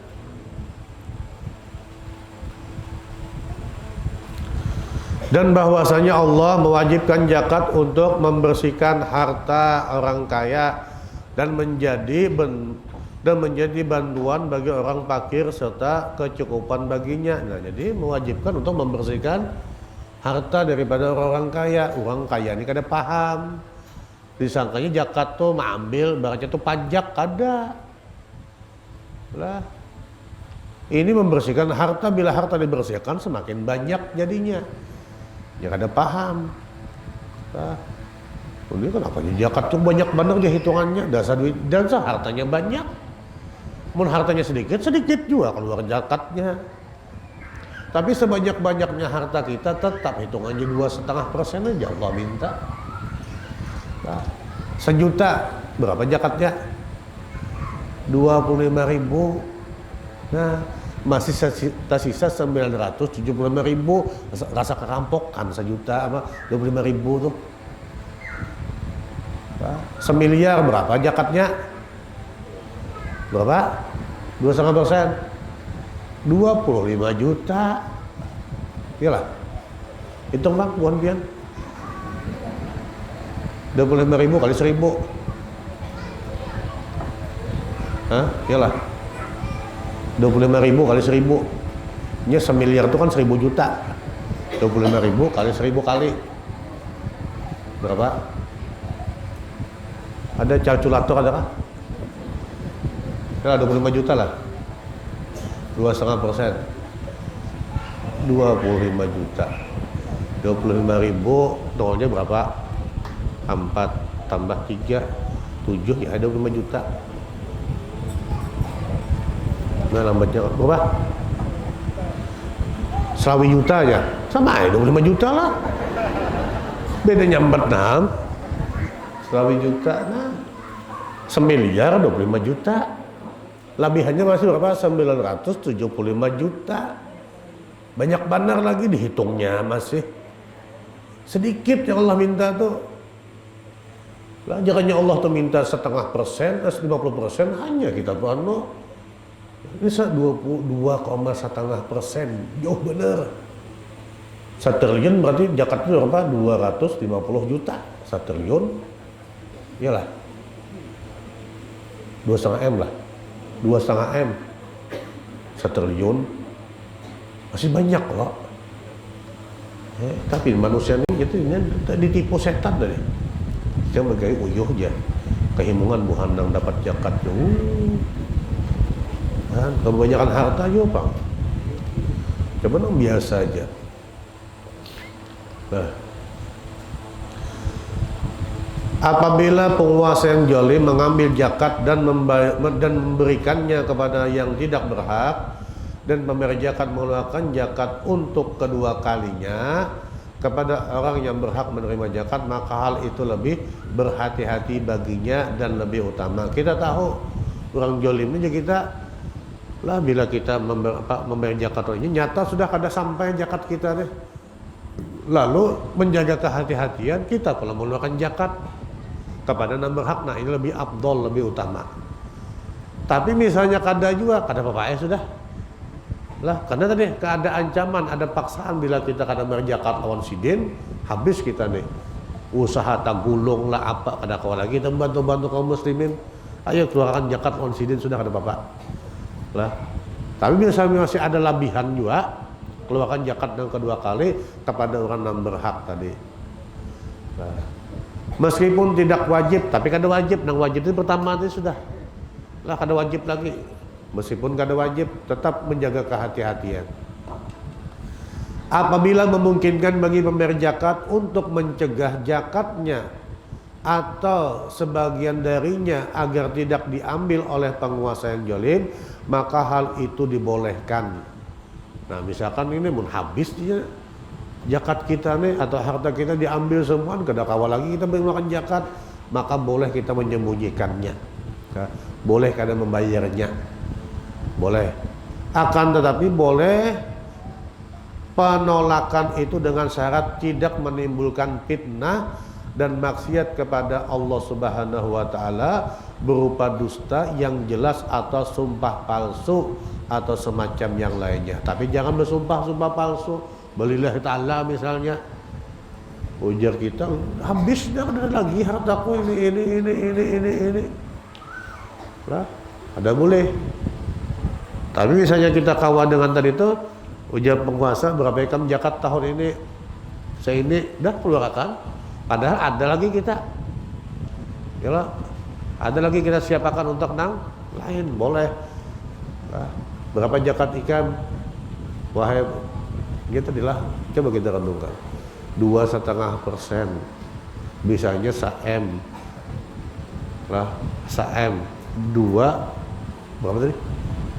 A: Dan bahwasanya Allah mewajibkan zakat untuk membersihkan harta orang kaya dan menjadi bantuan bagi orang fakir serta kecukupan baginya. Nah, jadi mewajibkan untuk membersihkan harta daripada orang kaya. Orang kaya ini kada paham, disangkanya zakat tuh mengambil baratnya tuh pajak, kada lah. Ini membersihkan harta, bila harta dibersihkan semakin banyak jadinya. Ya kada paham. Nah, ini kenapa zakat tuh banyak benar dia hitungannya, dasar duit dan hartanya banyak. Mun hartanya sedikit juga keluar zakatnya. Tapi sebanyak-banyaknya harta kita tetap hitungannya 2,5% aja Allah minta. Nah, 1 juta berapa zakatnya? 25.000. Nah, masih tersisa 975.000. Rasa kerampokan 1 juta 25.000 tuh. Nah, 1 miliar berapa zakatnya? Berapa? 2,5%. 25 juta. Iyalah. Hitung bang, bukan pian. 25.000 kali 1.000. Iyalah. 25.000 kali 1.000. Ini 1 miliar itu kan 1.000 juta. 25.000 kali 1.000 kali. Berapa? Ada kalkulator ada kah? Ya 25 juta lah. 2,5%. 25 juta. 25.000 nolnya berapa? 4 tambah 3 7, ya ada 25 juta. Nah, lambatnya berapa? 1 juta aja. Sama aja 25 juta lah. Bedanya 46. 1 juta. Nah, 1 miliar 25 juta. Lebihannya masih berapa? 975 juta. Banyak benar lagi dihitungnya, masih sedikit yang Allah minta tuh. Lah jangannya Allah tuh minta 0,5%, 50%, hanya kita pano. Ini 2,5%, jauh bener. 1 triliun berarti zakatnya berapa? 250 juta. 1 triliun, iyalah 2,5 M lah. 2,5 M 1 triliun masih banyak loh. Tapi manusia ini gitu ditipu setan tadi. Dia bergaya uyuh aja. Kehimungan buhan yang dapat zakat kan kebanyakan harta juga bang. Coba dong biasa aja. Nah, apabila penguasa yang zalim mengambil zakat dan memberikannya kepada yang tidak berhak, dan pemberi zakat mengeluarkan zakat untuk kedua kalinya kepada orang yang berhak menerima zakat, maka hal itu lebih berhati-hati baginya dan lebih utama. Kita tahu orang zalim ini kita lah, bila kita membayar zakat ini nyata sudah kada sampai zakat kita deh. Lalu menjaga kehati-hatian kita kalau mengeluarkan zakat kepada yang berhak, nah ini lebih afdol, lebih utama. Tapi misalnya kada juga, kada apa-apa sudah. Lah, karena tadi ada ancaman, ada paksaan bila kita kada merjakat lawan sidin, habis kita nih. Usaha tagulung lah apa kada kawan lagi, kita bantu-bantu kaum muslimin. Ayo keluarkan zakat lawan sidin sudah kada apa-apa. Lah. Tapi misalnya masih ada labihan juga, keluarkan zakat yang kedua kali kepada orang yang berhak tadi. Nah, meskipun tidak wajib, tapi kada wajib. Yang wajib itu pertama itu sudah. Lah kada wajib lagi. Meskipun kada wajib, tetap menjaga kehati-hatian. Apabila memungkinkan bagi pemberi zakat untuk mencegah zakatnya atau sebagian darinya agar tidak diambil oleh penguasa yang zalim, maka hal itu dibolehkan. Nah, misalkan ini mun habis dia zakat kita nih atau harta kita diambil semua, kada kawal lagi kita mengeluarkan zakat, maka boleh kita menyembunyikannya. Boleh kada membayarnya. Boleh. Akan tetapi boleh penolakan itu dengan syarat tidak menimbulkan fitnah dan maksiat kepada Allah Subhanahu wa taala berupa dusta yang jelas atau sumpah palsu atau semacam yang lainnya. Tapi jangan bersumpah-sumpah palsu. Belilah ta'ala misalnya. Ujar kita habis dah ada lagi hartaku ini. Lah, ada boleh. Tapi misalnya kita kawan dengan tadi itu, ujar penguasa berapa ekam zakat tahun ini, saya ini dah keluarkan, padahal ada lagi kita, ya ada lagi kita siapakan untuk nang lain boleh. Nah, berapa zakat ikan, wahai gitu dilah, coba kita renungkan, 2,5%, bisanya sa-M, lah sa-M 2 berapa tadi?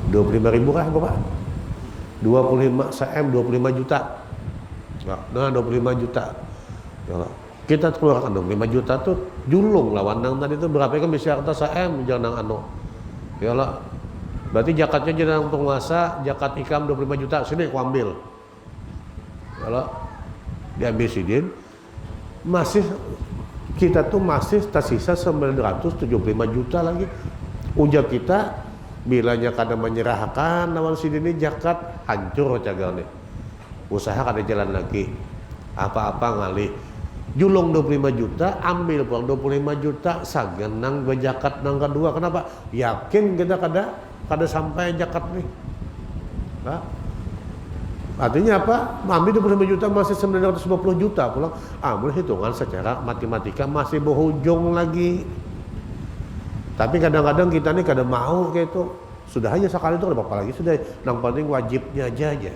A: 25.000 kah Bapak? 25 sa-M 25 juta. Nah, 25 juta. Ya, kita keluarkan 25 juta tuh julung lawan nang tadi tuh berapa kan bisa harta sa-M jangan anu. Ya lah. Berarti zakatnya jangan penguasa, zakat ikam 25 juta sini aku ambil. Ya lah. Diambil sidin. Masih kita tuh masih tersisa 975 juta lagi. Ujar kita bilanya kada menyerahkan lawan sidin ini zakat hancur cagal nih. Usaha kada jalan lagi. Apa-apa ngalih. Julung 25 juta, ambil pulang 25 juta, sagenang zakat nang kedua. Kenapa? Yakin kita kada sampai zakat nih. Nah, artinya apa? Ambil 25 juta masih 950 juta pulang. Ambil hitungan secara matematika masih berujung lagi. Tapi kadang-kadang kita nih kada mau kayak itu. Sudah aja sekali itu apa lagi sudah. Yang penting wajibnya aja.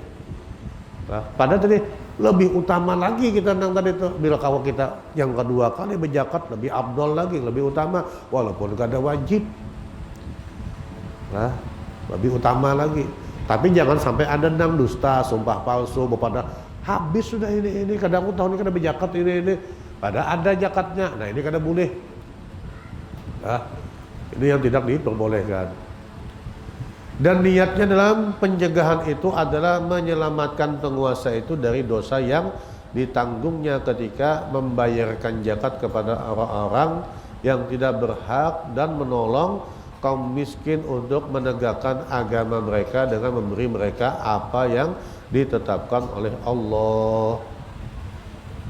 A: Nah, padahal tadi lebih utama lagi kita nang tadi itu. Bila kalau kita yang kedua kali berzakat lebih abdol lagi, lebih utama walaupun kada wajib. Nah, lebih utama lagi. Tapi jangan sampai ada nang dusta, sumpah palsu, pada habis sudah ini kadang tahun ini kada berzakat ini. Padahal ada zakatnya. Nah, ini kada boleh. Nah, ini yang tidak diperbolehkan. Dan niatnya dalam pencegahan itu adalah menyelamatkan penguasa itu dari dosa yang ditanggungnya ketika membayarkan zakat kepada orang-orang yang tidak berhak dan menolong kaum miskin untuk menegakkan agama mereka dengan memberi mereka apa yang ditetapkan oleh Allah.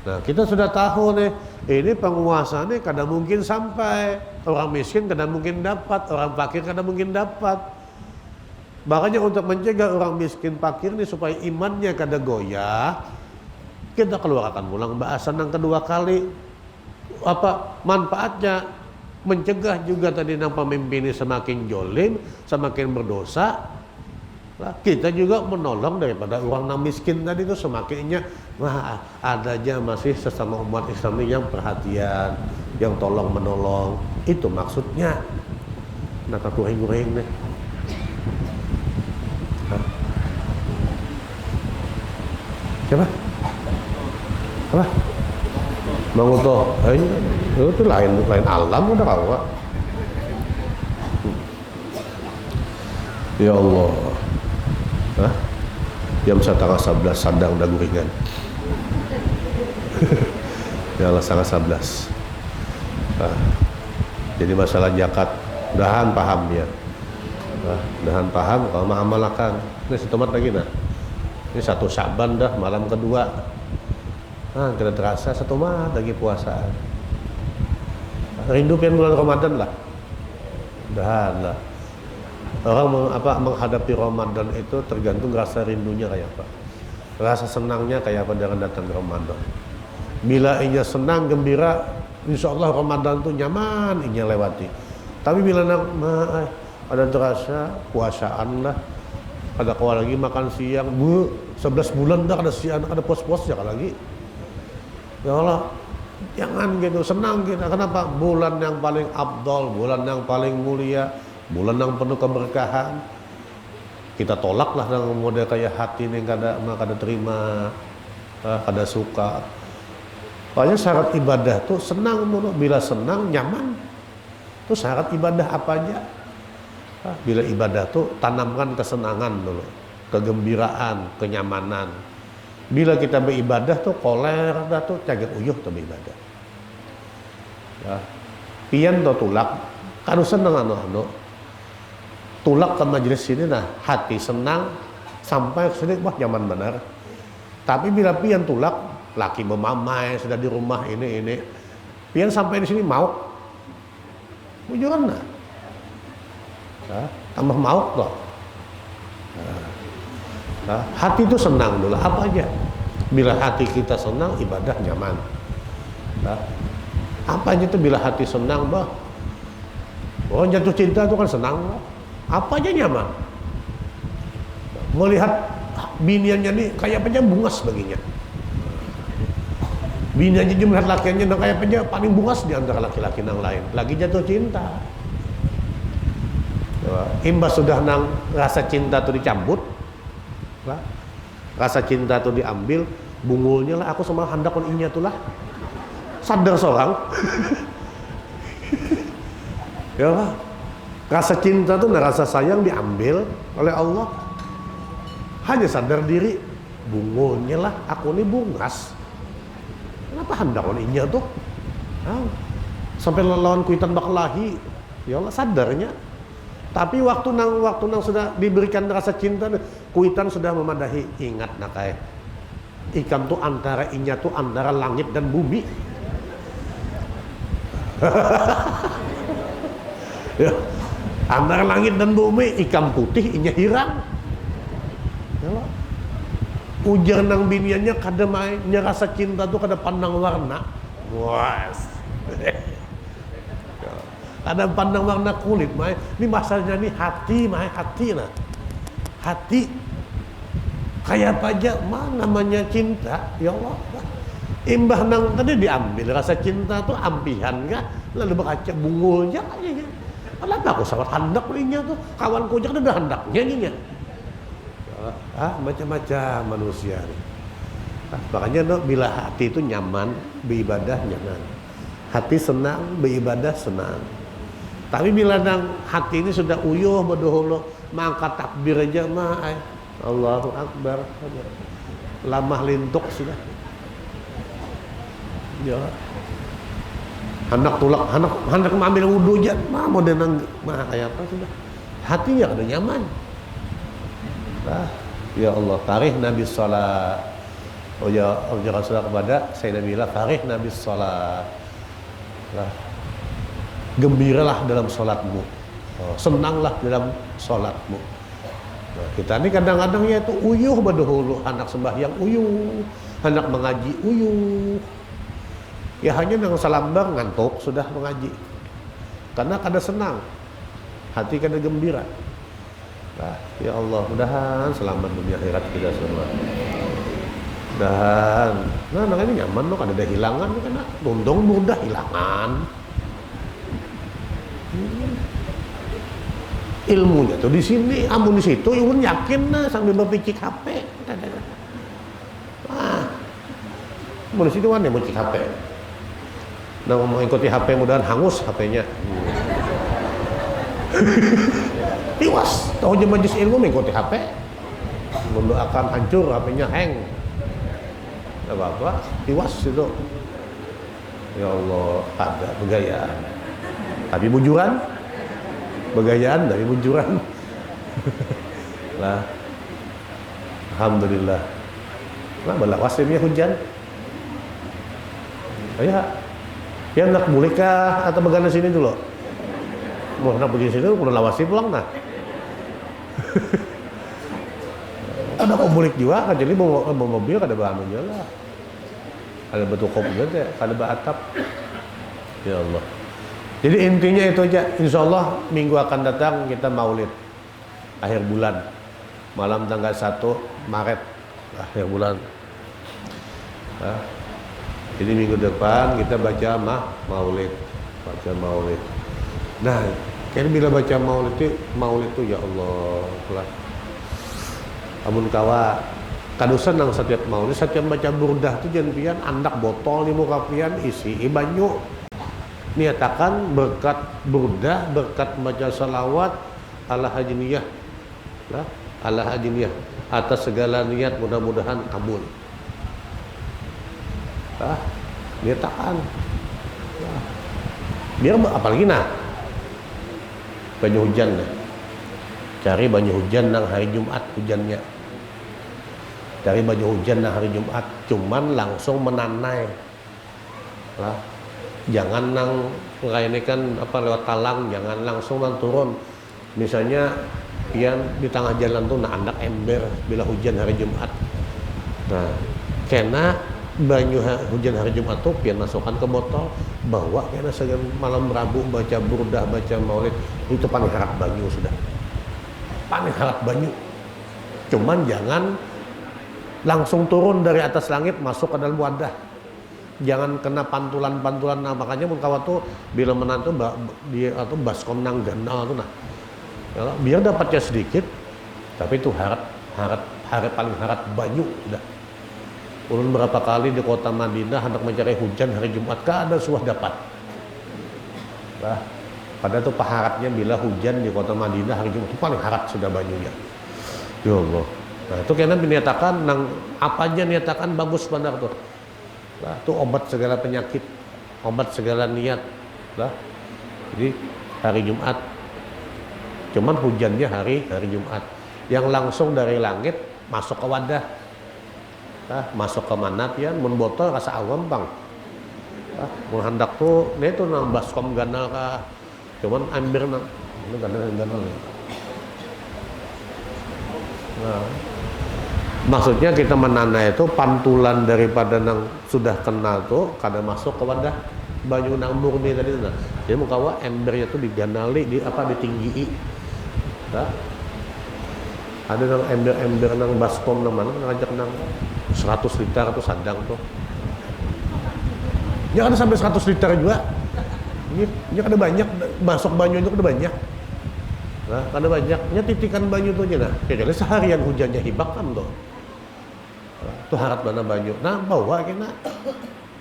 A: Nah, kita sudah tahu nih, ini penguasa nih kadang mungkin sampai, orang miskin kadang mungkin dapat, orang fakir kadang mungkin dapat. Makanya untuk mencegah orang miskin fakir nih supaya imannya kada goyah, kita keluarkan ulang bahasan yang kedua kali. Apa manfaatnya? Mencegah juga tadi nang pemimpin ini semakin jolim, semakin berdosa. Nah, kita juga menolong daripada orang yang miskin tadi itu semakinnya wah ada aja masih sesama umat Islam ini yang perhatian, yang tolong menolong. Itu maksudnya. Nah, kuring-kuring nih. Siapa? Apa? Manguto. Itu lain alam udah kau. Ya Allah. Hah? Jam 11:11 sadang dah guringan. Ya Allah 11. Nah, jadi masalah zakat, mudahan paham ya. Dahan paham kalau mengamalkan. Ini setomat lagi nah. Ini 1 Sya'ban dah malam kedua. Tidak terasa setomat lagi puasaan. Rindu pengen bulan Ramadan lah. Dahan lah. Orang menghadapi Ramadan itu tergantung rasa rindunya kayak apa. Rasa senangnya kayak apa dengan datang Ramadan. Bila inya senang, gembira, insya Allah Ramadan tuh nyaman inya lewati. Tapi bila ada terasa puasaan lah, ada kau lagi makan siang, 11 bulan dah ada siang, ada pos-posnya lagi. Ya Allah, jangan gitu, senang kita. Kenapa? Bulan yang paling afdal, bulan yang paling mulia, bulan yang penuh keberkahan. Kita tolaklah dengan model kayak hati ini kada terima, kada suka. Soalnya syarat ibadah tuh senang dulu. Bila senang, nyaman. Itu syarat ibadah apa aja. Bila ibadah tuh tanamkan kesenangan dulu, kegembiraan, kenyamanan. Bila kita beribadah tuh koler dah tuh caget uyuh tuh beribadah. Ya. Pian tuh tulak, kanu seneng anu. Tulak ke majelis sini nah, hati senang sampai sedih wah nyaman benar. Tapi bila pian tulak, laki memamai sudah di rumah ini. Pian sampai di sini mau. Bujuran nah. Tambah mauk loh. Hati itu senang dulu apa aja. Bila hati kita senang, ibadah nyaman. Apa aja tuh bila hati senang, bah. Oh jatuh cinta itu kan senang, bah. Apa aja nyaman. Melihat biniannya nih kayak apa aja bungas baginya. Biniannya melihat lakiannya kayak apa aja paling bungas di antara laki-laki yang lain. Lagi jatuh cinta. Imbas sudah nang rasa cinta tuh dicabut, rasa cinta tuh diambil, bungulnya lah aku sama hendak kon inya tuh lah, sadar seorang, ya lah, rasa cinta tuh rasa sayang diambil oleh Allah, hanya sadar diri, bungulnya lah aku ini bungas, kenapa hendak kon inya tuh, sampai lawan kuitan baklahi, ya Allah sadarnya. Tapi waktu nang sudah diberikan rasa cinta, kuitan sudah memadahi. Ingat nak ikan tuh antara inya tuh antara langit dan bumi. Ya, antara langit dan bumi, ikan putih inya hirang. Ya, ujar nang biniannya kada mainnya rasa cinta tuh kada pandang warna. Was. Ada pandang warna kulit, Mai. Ini masalahnya nih hati, Mai, hati nah. Hati kayak apa aja, namanya cinta, ya Allah. Imbah nang tadi diambil rasa cinta tuh ampihan enggak, lalu berkaca bungulnya aja. Kenapa aku sangat hendak punya tuh, kawanku aja kan udah hendaknya nih. Macam-macam manusia nih. Makanya no, bila hati itu nyaman, beribadah nyaman. Hati senang, beribadah senang. Tapi bila nang hati ini sudah uyuh berdoholo, maka takbir aja mah Allahu Akbar. Lamah lintuk sudah. Ya. Hendak tulak, hendak mengambil wudu aja, mah mau denang mah kayak apa sudah. Hatinya ada nyaman. Ya Allah, tarikh Nabi salat. Oh ya, Rasulullah kepada Sayyidina Bilal, tarikh Nabi salat. Gembiralah dalam sholatmu, senanglah dalam sholatmu. Nah, kita ini kadang-kadang ya itu uyuh berdahulu, anak sembahyang uyuh, anak mengaji uyuh. Ya hanya dengan salambar ngantuk sudah mengaji, karena kada senang, hati kada gembira. Nah, ya Allah, mudahan selamat dunia akhirat kita semua. Dan, nah ini nyaman loh, kada ada hilangan, karena tundong mudah hilangan. Ilmunya tuh di sini, amun di situ, imun yakin nah sambil berpikir HP. Mau di situ mana mau cek HP? Nah mau ikuti HP mudahan hangus HP-nya. Tiwas, tahu aja majlis ilmu mengikuti HP. Mendoakan hancur HP-nya hang. Tidak apa-apa, tiwas itu. Ya Allah, ada begayaan. Tapi bujuran, begayaan dari bujuran. Lah, alhamdulillah. Nah, bala wasimnya hujan. Ya nak boleh kah atau bagana sini dulu? Mau nak pergi sini, udah lawasi pulang nah. Ada komunik juga, kan jadi bawa mobil kada bahan lah. Ada batu kopi aja, kada atap. Ya Allah. Jadi intinya itu aja. Insya Allah minggu akan datang kita maulid akhir bulan, malam tanggal 1 Maret akhir bulan. Nah, jadi minggu depan kita baca maulid. Nah, kayaknya bila baca maulid itu ya Allah lah. Amun kawa kadusan nang setiap maulid, setiap baca burdah itu jangan pian andak botol di muka pian isi banyu. Niatakan berkat burdah, berkat baca salawat ala hajiniyah. Lah, ala hajiniyah atas segala niat mudah-mudahan kabul. Niatakan. Biar apalagi banyu hujan deh. Cari banyu hujan nang hari Jumat hujannya. Cari banyu hujan nang hari Jumat, cuman langsung menanai. Lah, jangan nang ini kan lewat talang, jangan langsung nang turun. Misalnya pian di tengah jalan tuh andak ember bila hujan hari Jumat. Nah, kena banyu hujan hari Jumat tuh pian masukkan ke botol, bawa kena segan malam Rabu baca burdah, baca maulid, itu paling harap banyu sudah. Paling harap banyu. Cuman jangan langsung turun dari atas langit masuk ke dalam wadah. Jangan kena pantulan-pantulan. Nah, makanya mun kawan tuh bila menantu dia atau baskom nang ganal tuh nah. Ya, biar dapatnya sedikit, tapi itu harap paling harap banyu udah. Ulun berapa kali di kota Madinah hendak mencari hujan hari Jumat, kada suah dapat. Nah, padahal itu paharatnya bila hujan di kota Madinah hari Jumat itu paling harap sudah banyunya. Ya Allah. Nah, itu kena dinyatakan nang apa aja niatakan bagus benar tuh. Nah, itu obat segala penyakit, obat segala niat. Nah, jadi hari Jumat. Cuman hujannya hari Jumat. Yang langsung dari langit masuk ke wadah. Nah, masuk ke mana pian mun botol rasa awam bang. Nah, mun handak tuh dia tuh nang baskom ganal kah. Cuman ambil nang ini ganal. Nah, maksudnya kita menanai itu pantulan daripada nang sudah kenal tuh kada masuk ke wadah banyu nang murni tadi tuh. Jadi mukawa embernya tuh diganali ditinggi. Nah, ada nang ember nang baskom nang mana ngajak nang 100 liter tuh sadang tuh. Ya ada sampai 100 liter juga. Ini ada banyak masuk banyu itu ada banyak. Nah, ada banyaknya titikan banyu tuh aja nah. Kayaknya seharian hujannya hibak kan tuh. Tuh harap mana banyu. Nah, bawa kena.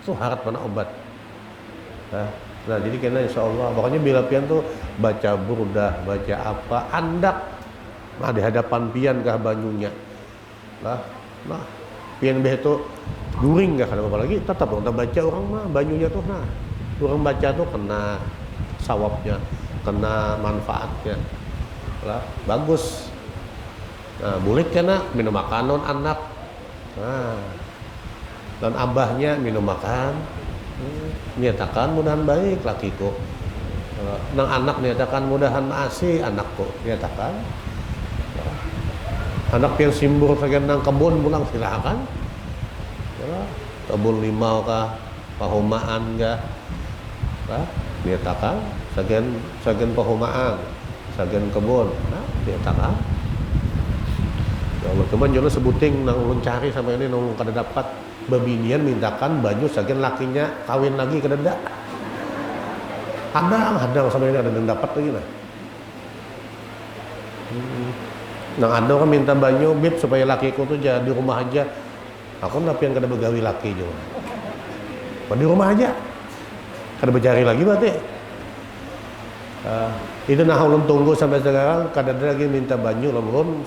A: Tuh harap mana obat. Nah, jadi kena insyaallah. Pokoknya bila pian tuh baca burdah, baca apa, andak. Nah, di hadapan pian kah banyunya. Nah, pian beh itu guring kah kada apa lagi tetap kita baca orang mah banyunya tuh nah. Orang baca tuh kena sawabnya, kena manfaatnya. Lah, bagus. Nah, boleh kena minum makanan anak. Nah, dan abahnya minum makan. Nyatakan mudahan baik lakiku. Nang anak nyatakan mudahan asih anakku. Nyatakan. Anak yang simbur saja nang kebun pulang silakan. Kebun limau kah, pahumaan kah. Nyatakan sagen pahumaan, sagen kebun. Nah, nyatakan. Ya Allah, cuman jangan sebuting nang ulun cari sampai ini nang kada dapat. Babinian mintakan banyu sagen lakinya kawin lagi kada ndak. Hadang sampai ini ada yang dapat lagi nah. Nang ada kan minta banyu bib supaya lakiku tuh di rumah aja. Aku napian kada begawi laki juga. Di rumah aja. Kada bercari lagi berarti. Itu nah ulun tunggu sampai sekarang kada ada lagi minta banyu, ulun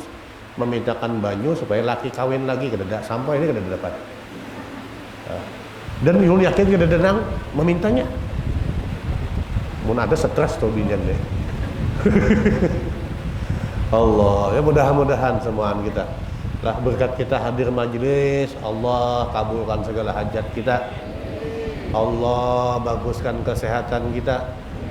A: memintakan banyu supaya laki kawin lagi kada ada sampai ini kada dapat. Dan ulun yakin kada ada nang memintanya. Mun ada stres tuh binjan deh. Allah, ya mudah-mudahan semuaan kita lah berkat kita hadir majelis, Allah kabulkan segala hajat kita, Allah baguskan kesehatan kita,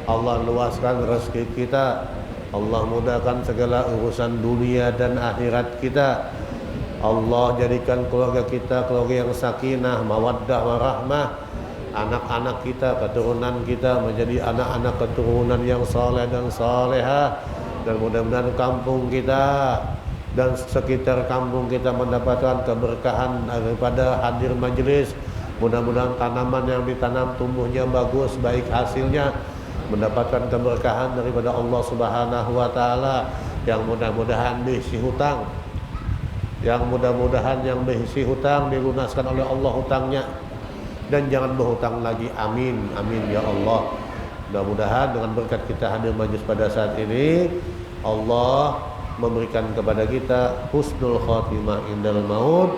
A: Allah luaskan rezeki kita, Allah mudahkan segala urusan dunia dan akhirat kita, Allah jadikan keluarga kita keluarga yang sakinah, mawaddah, warahmah, anak-anak kita, keturunan kita menjadi anak-anak keturunan yang saleh dan salehah, dan mudah-mudahan kampung kita dan sekitar kampung kita mendapatkan keberkahan daripada hadir majelis. Mudah-mudahan tanaman yang ditanam tumbuhnya bagus, baik hasilnya, mendapatkan keberkahan daripada Allah Subhanahu wa taala, yang mudah-mudahan diisi hutang, yang mudah-mudahan yang berisi hutang dilunaskan oleh Allah hutangnya, dan jangan berhutang lagi, amin amin ya Allah. Mudah-mudahan dengan berkat kita hadir majlis pada saat ini, Allah memberikan kepada kita husnul khatimah indal maut,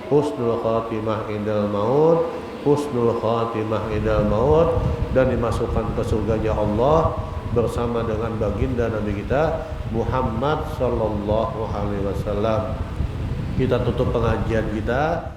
A: husnul khatimah indal maut, husnul khatimah indal maut, dan dimasukkan ke surganya Allah bersama dengan baginda Nabi kita Muhammad sallallahu alaihi wasallam. Kita tutup pengajian kita